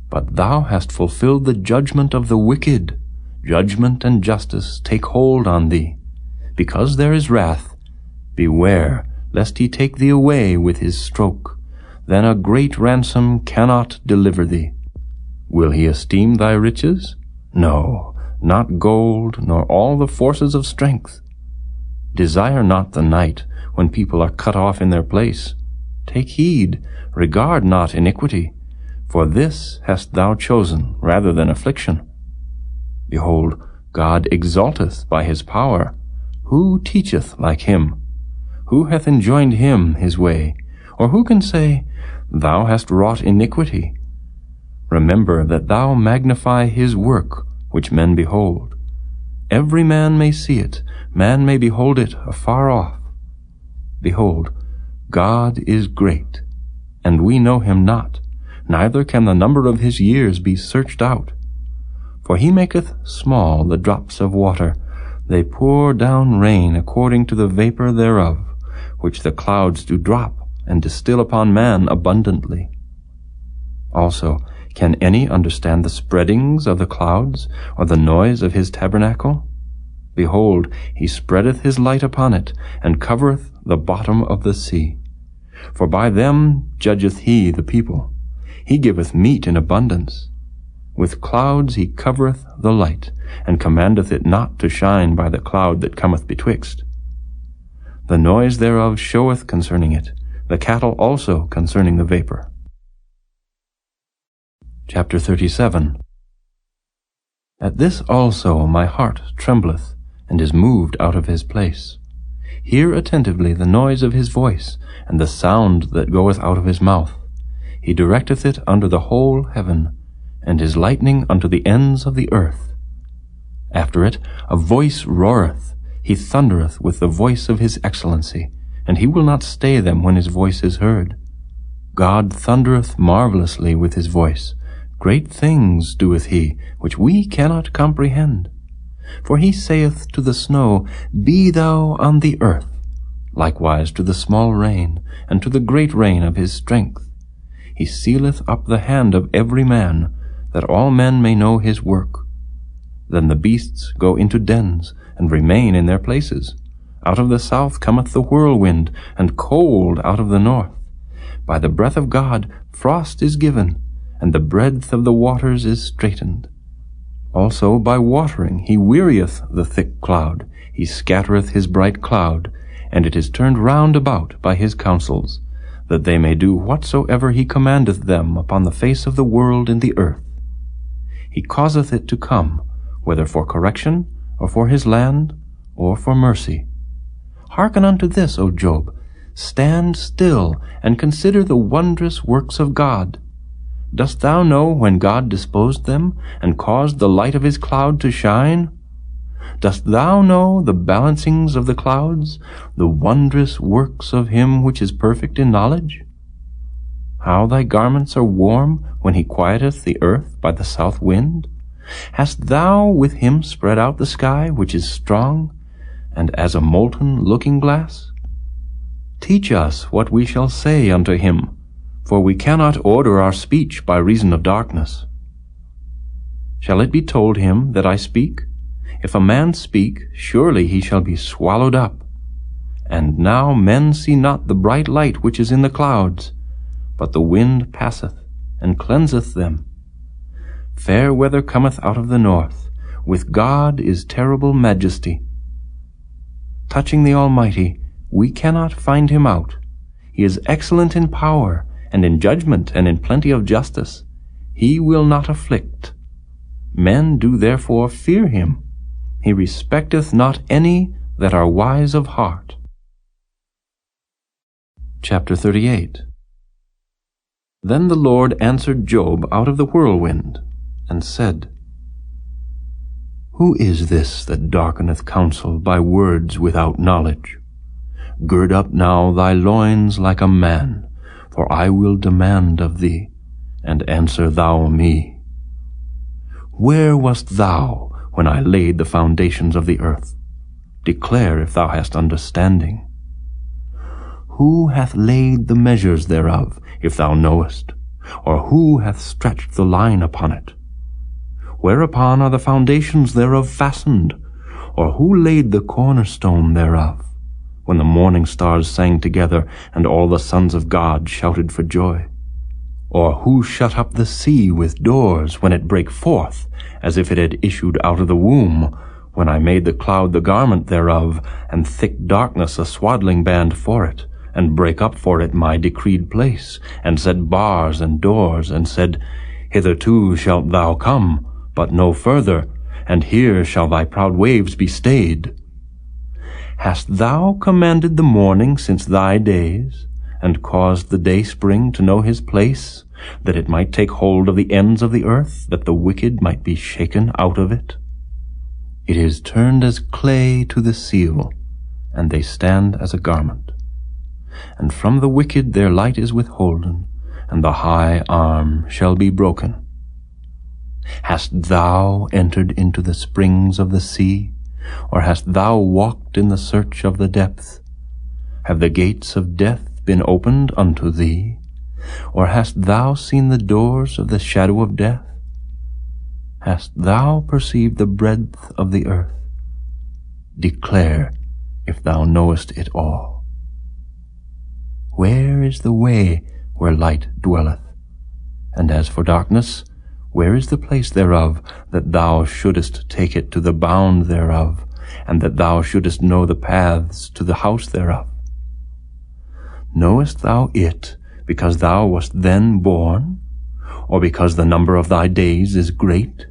But thou hast fulfilled the judgment of the wicked. Judgment and justice take hold on thee. Because there is wrath, beware lest he take thee away with his stroke. Then a great ransom cannot deliver thee. Will he esteem thy riches? No, not gold, nor all the forces of strength. Desire not the night, when people are cut off in their place. Take heed, regard not iniquity, for this hast thou chosen rather than affliction. Behold, God exalteth by his power. Who teacheth like him? Who hath enjoined him his way? Or who can say, Thou hast wrought iniquity? Remember that thou magnify his work, which men behold. Every man may see it, man may behold it afar off. Behold, God is great, and we know him not, neither can the number of his years be searched out. For he maketh small the drops of water, they pour down rain according to the vapor thereof, which the clouds do drop, and distill upon man abundantly. Also, can any understand the spreadings of the clouds, or the noise of his tabernacle? Behold, he spreadeth his light upon it, and covereth the bottom of the sea. For by them judgeth he the people. He giveth meat in abundance. With clouds he covereth the light, and commandeth it not to shine by the cloud that cometh betwixt. The noise thereof showeth concerning it, the cattle also concerning the vapor. Chapter 37. At this also my heart trembleth, and is moved out of his place. Hear attentively the noise of his voice, and the sound that goeth out of his mouth. He directeth it under the whole heaven, and his lightning unto the ends of the earth. After it a voice roareth, he thundereth with the voice of his excellency, and he will not stay them when his voice is heard. God thundereth marvelously with his voice. Great things doeth he, which we cannot comprehend. For he saith to the snow, Be thou on the earth, likewise to the small rain, and to the great rain of his strength. He sealeth up the hand of every man, that all men may know his work. Then the beasts go into dens, and remain in their places. Out of the south cometh the whirlwind, and cold out of the north. By the breath of God frost is given, and the breadth of the waters is straitened. Also by watering he wearieth the thick cloud, he scattereth his bright cloud, and it is turned round about by his counsels, that they may do whatsoever he commandeth them upon the face of the world in the earth. He causeth it to come, whether for correction, or for his land, or for mercy. Hearken unto this, O Job. Stand still, and consider the wondrous works of God. Dost thou know when God disposed them, and caused the light of his cloud to shine? Dost thou know the balancings of the clouds, the wondrous works of him which is perfect in knowledge? How thy garments are warm when he quieteth the earth by the south wind? Hast thou with him spread out the sky, which is strong, and as a molten looking-glass? Teach us what we shall say unto him, for we cannot order our speech by reason of darkness. Shall it be told him that I speak? If a man speak, surely he shall be swallowed up. And now men see not the bright light which is in the clouds, but the wind passeth, and cleanseth them. Fair weather cometh out of the north. With God is terrible majesty. Touching the Almighty, we cannot find him out. He is excellent in power, and in judgment, and in plenty of justice. He will not afflict. Men do therefore fear him. He respecteth not any that are wise of heart. Chapter 38. Then the Lord answered Job out of the whirlwind, and said, Who is this that darkeneth counsel by words without knowledge? Gird up now thy loins like a man, for I will demand of thee, and answer thou me. Where wast thou when I laid the foundations of the earth? Declare if thou hast understanding. Who hath laid the measures thereof, if thou knowest? Or who hath stretched the line upon it? Whereupon are the foundations thereof fastened? Or who laid the cornerstone thereof? When the morning stars sang together, and all the sons of God shouted for joy? Or who shut up the sea with doors, when it brake forth, as if it had issued out of the womb, when I made the cloud the garment thereof, and thick darkness a swaddling band for it, and brake up for it my decreed place, and set bars and doors, and said, Hitherto shalt thou come, but no further, and here shall thy proud waves be stayed. Hast thou commanded the morning since thy days, and caused the dayspring to know his place, that it might take hold of the ends of the earth, that the wicked might be shaken out of it? It is turned as clay to the seal, and they stand as a garment. And from the wicked their light is withholden, and the high arm shall be broken. Hast thou entered into the springs of the sea, or hast thou walked in the search of the depth? Have the gates of death been opened unto thee? Or hast thou seen the doors of the shadow of death? Hast thou perceived the breadth of the earth? Declare, if thou knowest it all. Where is the way where light dwelleth? And as for darkness, where is the place thereof, that thou shouldest take it to the bound thereof, and that thou shouldest know the paths to the house thereof? Knowest thou it because thou wast then born, or because the number of thy days is great?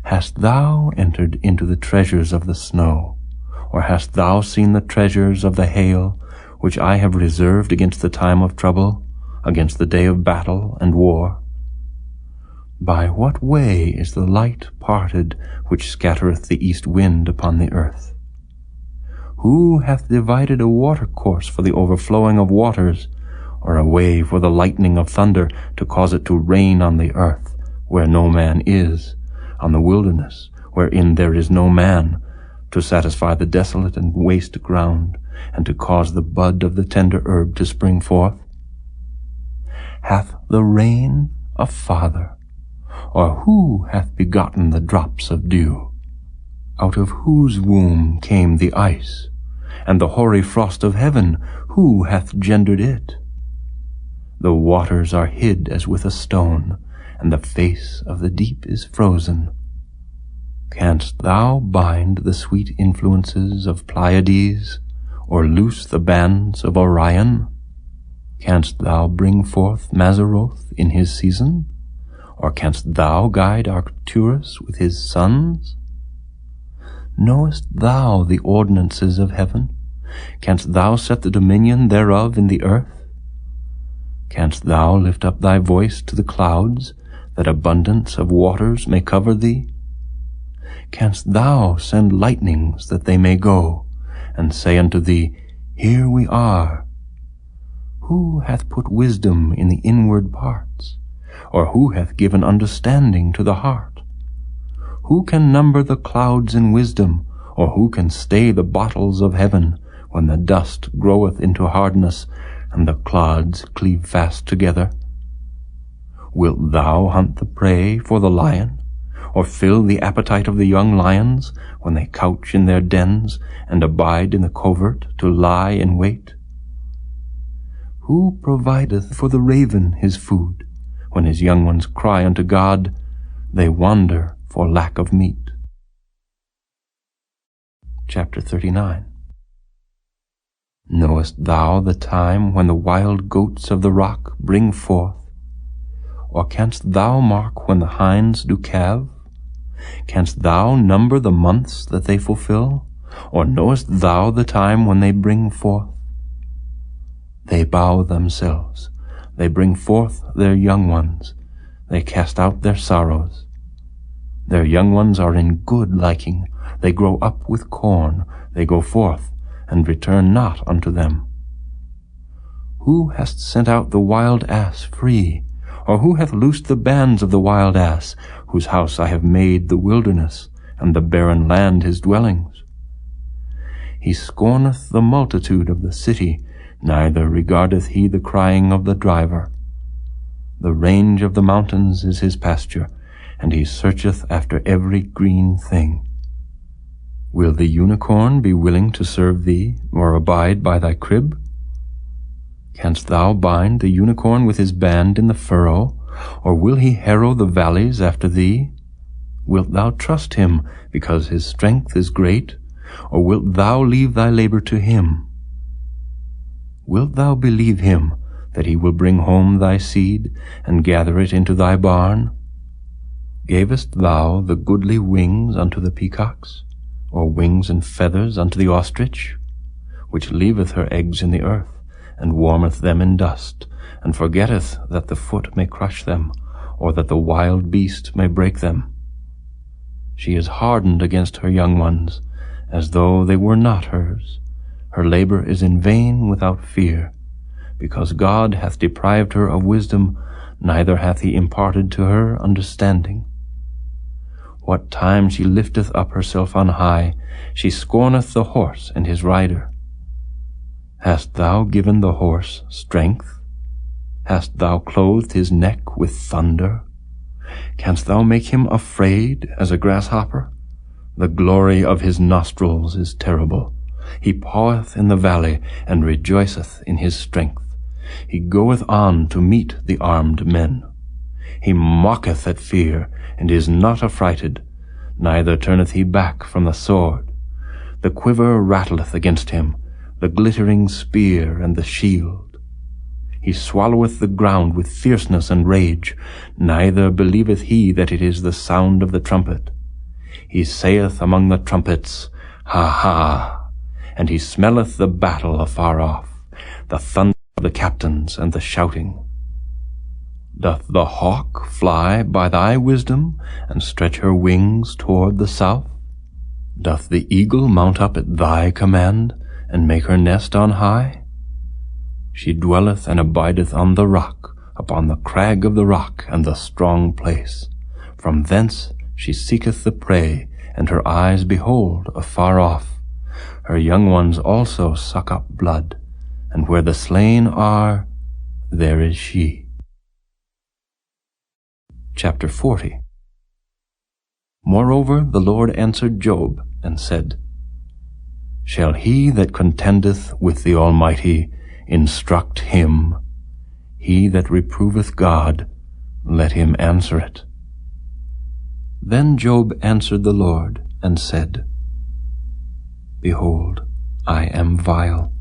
Hast thou entered into the treasures of the snow, or hast thou seen the treasures of the hail, which I have reserved against the time of trouble, against the day of battle and war? By what way is the light parted, which scattereth the east wind upon the earth? Who hath divided a watercourse for the overflowing of waters, or a way for the lightning of thunder, to cause it to rain on the earth, where no man is, on the wilderness, wherein there is no man, to satisfy the desolate and waste ground, and to cause the bud of the tender herb to spring forth? Hath the rain a father? Or who hath begotten the drops of dew? Out of whose womb came the ice? And the hoary frost of heaven, who hath gendered it? The waters are hid as with a stone, and the face of the deep is frozen. Canst thou bind the sweet influences of Pleiades, or loose the bands of Orion? Canst thou bring forth Mazzaroth in his season? Or canst thou guide Arcturus with his sons? Knowest thou the ordinances of heaven? Canst thou set the dominion thereof in the earth? Canst thou lift up thy voice to the clouds, that abundance of waters may cover thee? Canst thou send lightnings that they may go, and say unto thee, Here we are? Who hath put wisdom in the inward parts? Or who hath given understanding to the heart? Who can number the clouds in wisdom, or who can stay the bottles of heaven, when the dust groweth into hardness, and the clods cleave fast together? Wilt thou hunt the prey for the lion, or fill the appetite of the young lions, when they couch in their dens, and abide in the covert to lie in wait? Who provideth for the raven his food? When his young ones cry unto God, they wander for lack of meat. Chapter 39. Knowest thou the time when the wild goats of the rock bring forth? Or canst thou mark when the hinds do calve? Canst thou number the months that they fulfill? Or knowest thou the time when they bring forth? They bow themselves. They bring forth their young ones. They cast out their sorrows. Their young ones are in good liking. They grow up with corn. They go forth, and return not unto them. Who hast sent out the wild ass free? Or who hath loosed the bands of the wild ass, whose house I have made the wilderness, and the barren land his dwellings? He scorneth the multitude of the city, neither regardeth he the crying of the driver. The range of the mountains is his pasture, and he searcheth after every green thing. Will the unicorn be willing to serve thee, or abide by thy crib? Canst thou bind the unicorn with his band in the furrow, or will he harrow the valleys after thee? Wilt thou trust him, because his strength is great, or wilt thou leave thy labor to him? Wilt thou believe him, that he will bring home thy seed, and gather it into thy barn? Gavest thou the goodly wings unto the peacocks, or wings and feathers unto the ostrich, which leaveth her eggs in the earth, and warmeth them in dust, and forgetteth that the foot may crush them, or that the wild beast may break them. She is hardened against her young ones, as though they were not hers. Her labor is in vain without fear, because God hath deprived her of wisdom, neither hath he imparted to her understanding. What time she lifteth up herself on high, she scorneth the horse and his rider. Hast thou given the horse strength? Hast thou clothed his neck with thunder? Canst thou make him afraid as a grasshopper? The glory of his nostrils is terrible. He paweth in the valley, and rejoiceth in his strength. He goeth on to meet the armed men. He mocketh at fear, and is not affrighted, neither turneth he back from the sword. The quiver rattleth against him, the glittering spear and the shield. He swalloweth the ground with fierceness and rage, neither believeth he that it is the sound of the trumpet. He saith among the trumpets, Ha, ha! And he smelleth the battle afar off, the thunder of the captains and the shouting. Doth the hawk fly by thy wisdom, and stretch her wings toward the south? Doth the eagle mount up at thy command, and make her nest on high? She dwelleth and abideth on the rock, upon the crag of the rock and the strong place. From thence she seeketh the prey, and her eyes behold afar off. Her young ones also suck up blood, and where the slain are, there is she. Chapter 40. Moreover the Lord answered Job, and said, Shall he that contendeth with the Almighty instruct him? He that reproveth God, let him answer it. Then Job answered the Lord, and said, Behold, I am vile.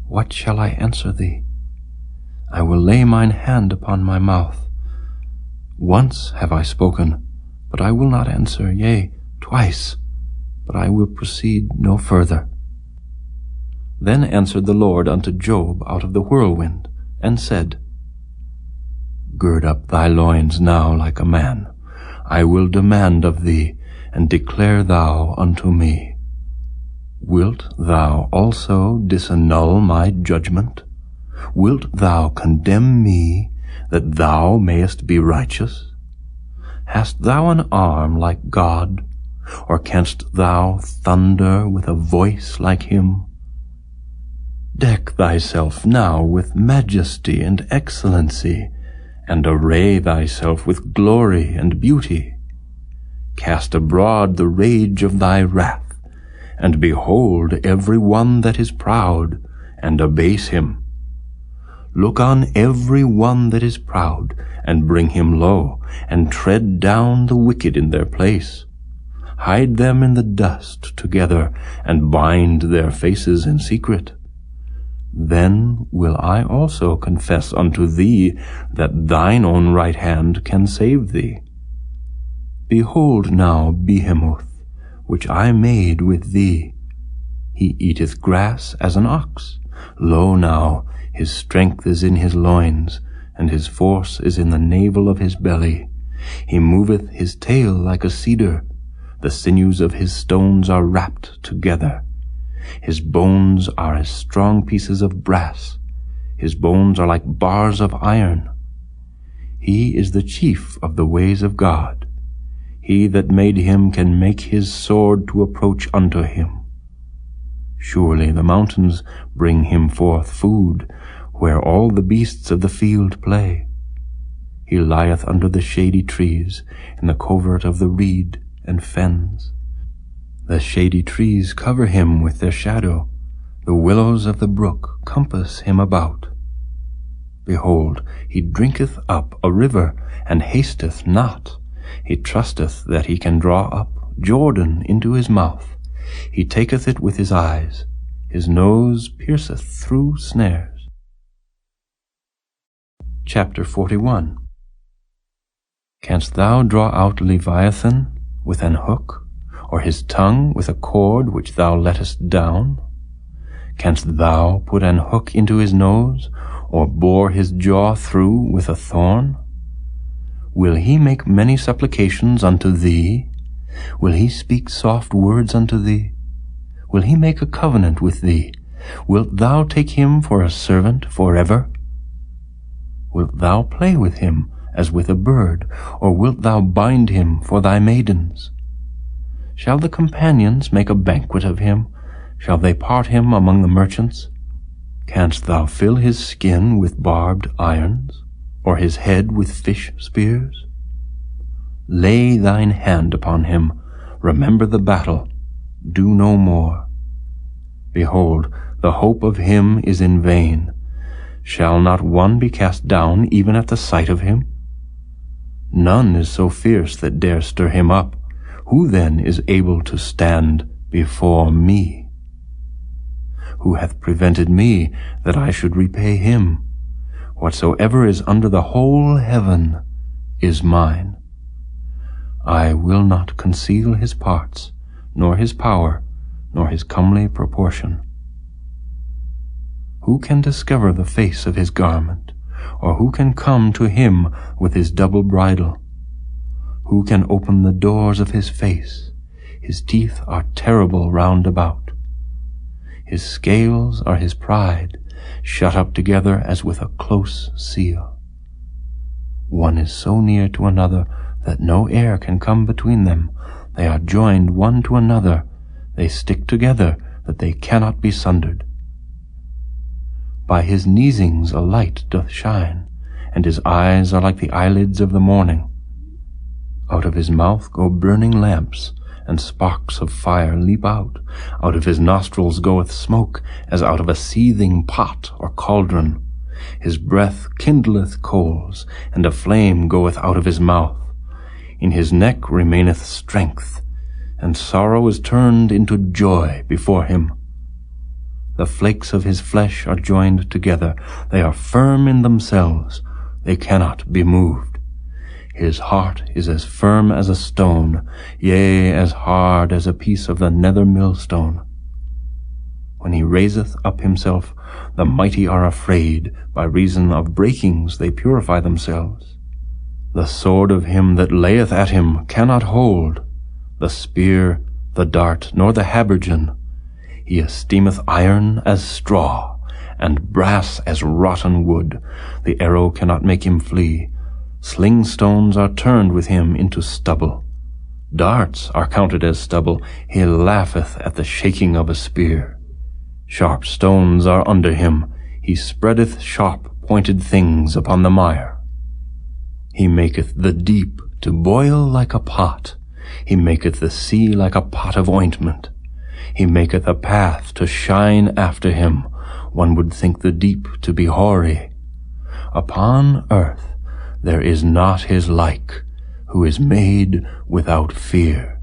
What shall I answer thee? I will lay mine hand upon my mouth. Once have I spoken, but I will not answer, yea, twice, but I will proceed no further. Then answered the Lord unto Job out of the whirlwind, and said, Gird up thy loins now like a man. I will demand of thee, and declare thou unto me. Wilt thou also disannul my judgment? Wilt thou condemn me, that thou mayest be righteous? Hast thou an arm like God, or canst thou thunder with a voice like him? Deck thyself now with majesty and excellency, and array thyself with glory and beauty. Cast abroad the rage of thy wrath, and behold every one that is proud, and abase him. Look on every one that is proud, and bring him low, and tread down the wicked in their place. Hide them in the dust together, and bind their faces in secret. Then will I also confess unto thee that thine own right hand can save thee. Behold now Behemoth, which I made with thee. He eateth grass as an ox. Lo now, his strength is in his loins, and his force is in the navel of his belly. He moveth his tail like a cedar. The sinews of his stones are wrapped together. His bones are as strong pieces of brass. His bones are like bars of iron. He is the chief of the ways of God. He that made him can make his sword to approach unto him. Surely the mountains bring him forth food, where all the beasts of the field play. He lieth under the shady trees, in the covert of the reed and fens. The shady trees cover him with their shadow. The willows of the brook compass him about. Behold, he drinketh up a river, and hasteth not. He trusteth that he can draw up Jordan into his mouth. He taketh it with his eyes. His nose pierceth through snares. Chapter 41. Canst thou draw out Leviathan with an hook, or his tongue with a cord which thou lettest down? Canst thou put an hook into his nose, or bore his jaw through with a thorn? Will he make many supplications unto thee? Will he speak soft words unto thee? Will he make a covenant with thee? Wilt thou take him for a servant forever? Wilt thou play with him as with a bird, or wilt thou bind him for thy maidens? Shall the companions make a banquet of him? Shall they part him among the merchants? Canst thou fill his skin with barbed irons, or his head with fish spears? Lay thine hand upon him, remember the battle, do no more. Behold, the hope of him is in vain. Shall not one be cast down even at the sight of him? None is so fierce that dare stir him up. Who then is able to stand before me? Who hath prevented me that I should repay him? Whatsoever is under the whole heaven is mine. I will not conceal his parts, nor his power, nor his comely proportion. Who can discover the face of his garment, or who can come to him with his double bridle? Who can open the doors of his face? His teeth are terrible round about. His scales are his pride, shut up together as with a close seal. One is so near to another that no air can come between them. They are joined one to another. They stick together that they cannot be sundered. By his neesings a light doth shine, and his eyes are like the eyelids of the morning. Out of his mouth go burning lamps, and sparks of fire leap out. Out of his nostrils goeth smoke, as out of a seething pot or cauldron. His breath kindleth coals, and a flame goeth out of his mouth. In his neck remaineth strength, and sorrow is turned into joy before him. The flakes of his flesh are joined together. They are firm in themselves. They cannot be moved. His heart is as firm as a stone, yea, as hard as a piece of the nether millstone. When he raiseth up himself, the mighty are afraid. By reason of breakings they purify themselves. The sword of him that layeth at him cannot hold, the spear, the dart, nor the habergeon. He esteemeth iron as straw, and brass as rotten wood. The arrow cannot make him flee. Sling stones are turned with him into stubble. Darts are counted as stubble. He laugheth at the shaking of a spear. Sharp stones are under him. He spreadeth sharp-pointed things upon the mire. He maketh the deep to boil like a pot. He maketh the sea like a pot of ointment. He maketh a path to shine after him. One would think the deep to be hoary. Upon earth there is not his like, who is made without fear.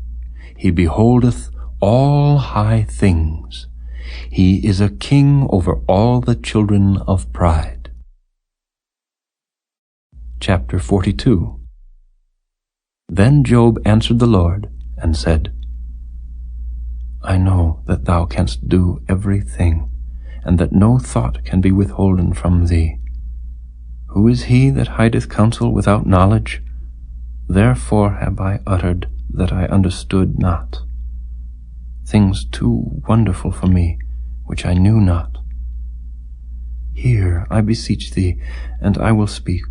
He beholdeth all high things. He is a king over all the children of pride. Chapter 42. Then Job answered the Lord, and said, I know that thou canst do everything, and that no thought can be withholden from thee. Who is he that hideth counsel without knowledge? Therefore have I uttered that I understood not. Things too wonderful for me, which I knew not. Hear, I beseech thee, and I will speak.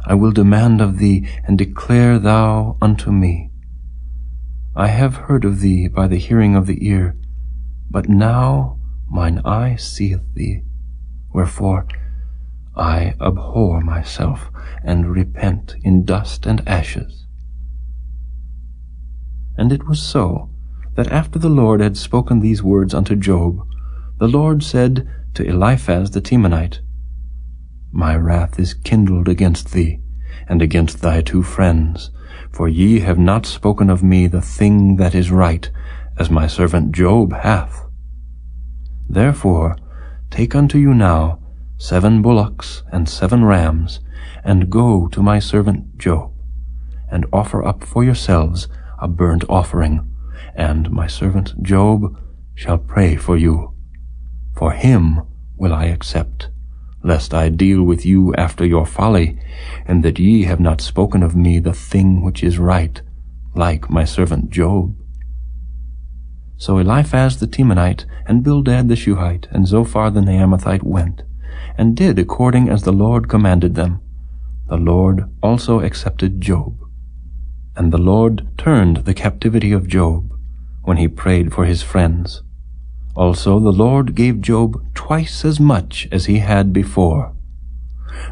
I will demand of thee, and declare thou unto me. I have heard of thee by the hearing of the ear, but now mine eye seeth thee. Wherefore I abhor myself, and repent in dust and ashes. And it was so, that after the Lord had spoken these words unto Job, the Lord said to Eliphaz the Temanite, My wrath is kindled against thee, and against thy two friends, for ye have not spoken of me the thing that is right, as my servant Job hath. Therefore take unto you now 7 bullocks and 7 rams, and go to my servant Job, and offer up for yourselves a burnt offering, and my servant Job shall pray for you. For him will I accept, lest I deal with you after your folly, and that ye have not spoken of me the thing which is right, like my servant Job. So Eliphaz the Temanite, and Bildad the Shuhite, and Zophar the Naamathite went, and did according as the Lord commanded them. The Lord also accepted Job. And the Lord turned the captivity of Job, when he prayed for his friends. Also the Lord gave Job twice as much as he had before.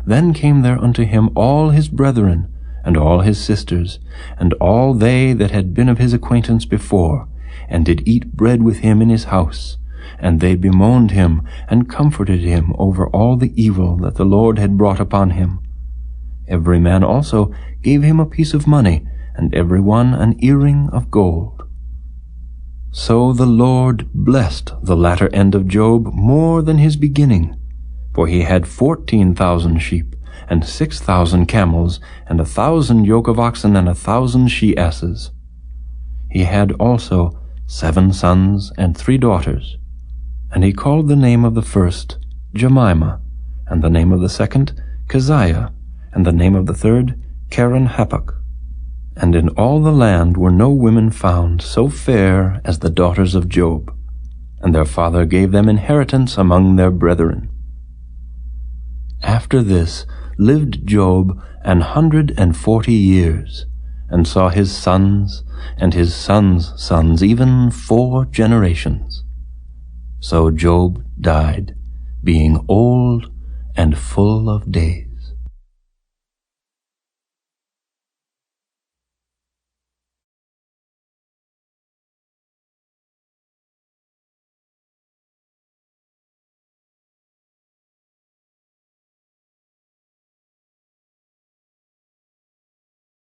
Then came there unto him all his brethren, and all his sisters, and all they that had been of his acquaintance before, and did eat bread with him in his house. And they bemoaned him, and comforted him over all the evil that the Lord had brought upon him. Every man also gave him a piece of money, and every one an earring of gold. So the Lord blessed the latter end of Job more than his beginning, for he had 14,000 sheep, and 6,000 camels, and 1,000 yoke of oxen, and 1,000 she-asses. He had also 7 sons and 3 daughters, and he called the name of the first Jemimah, and the name of the second Keziah, and the name of the third Keren-Happuch. And in all the land were no women found so fair as the daughters of Job, and their father gave them inheritance among their brethren. After this lived Job 140 years, and saw his sons and his sons' sons, even 4 generations. So Job died, being old and full of days.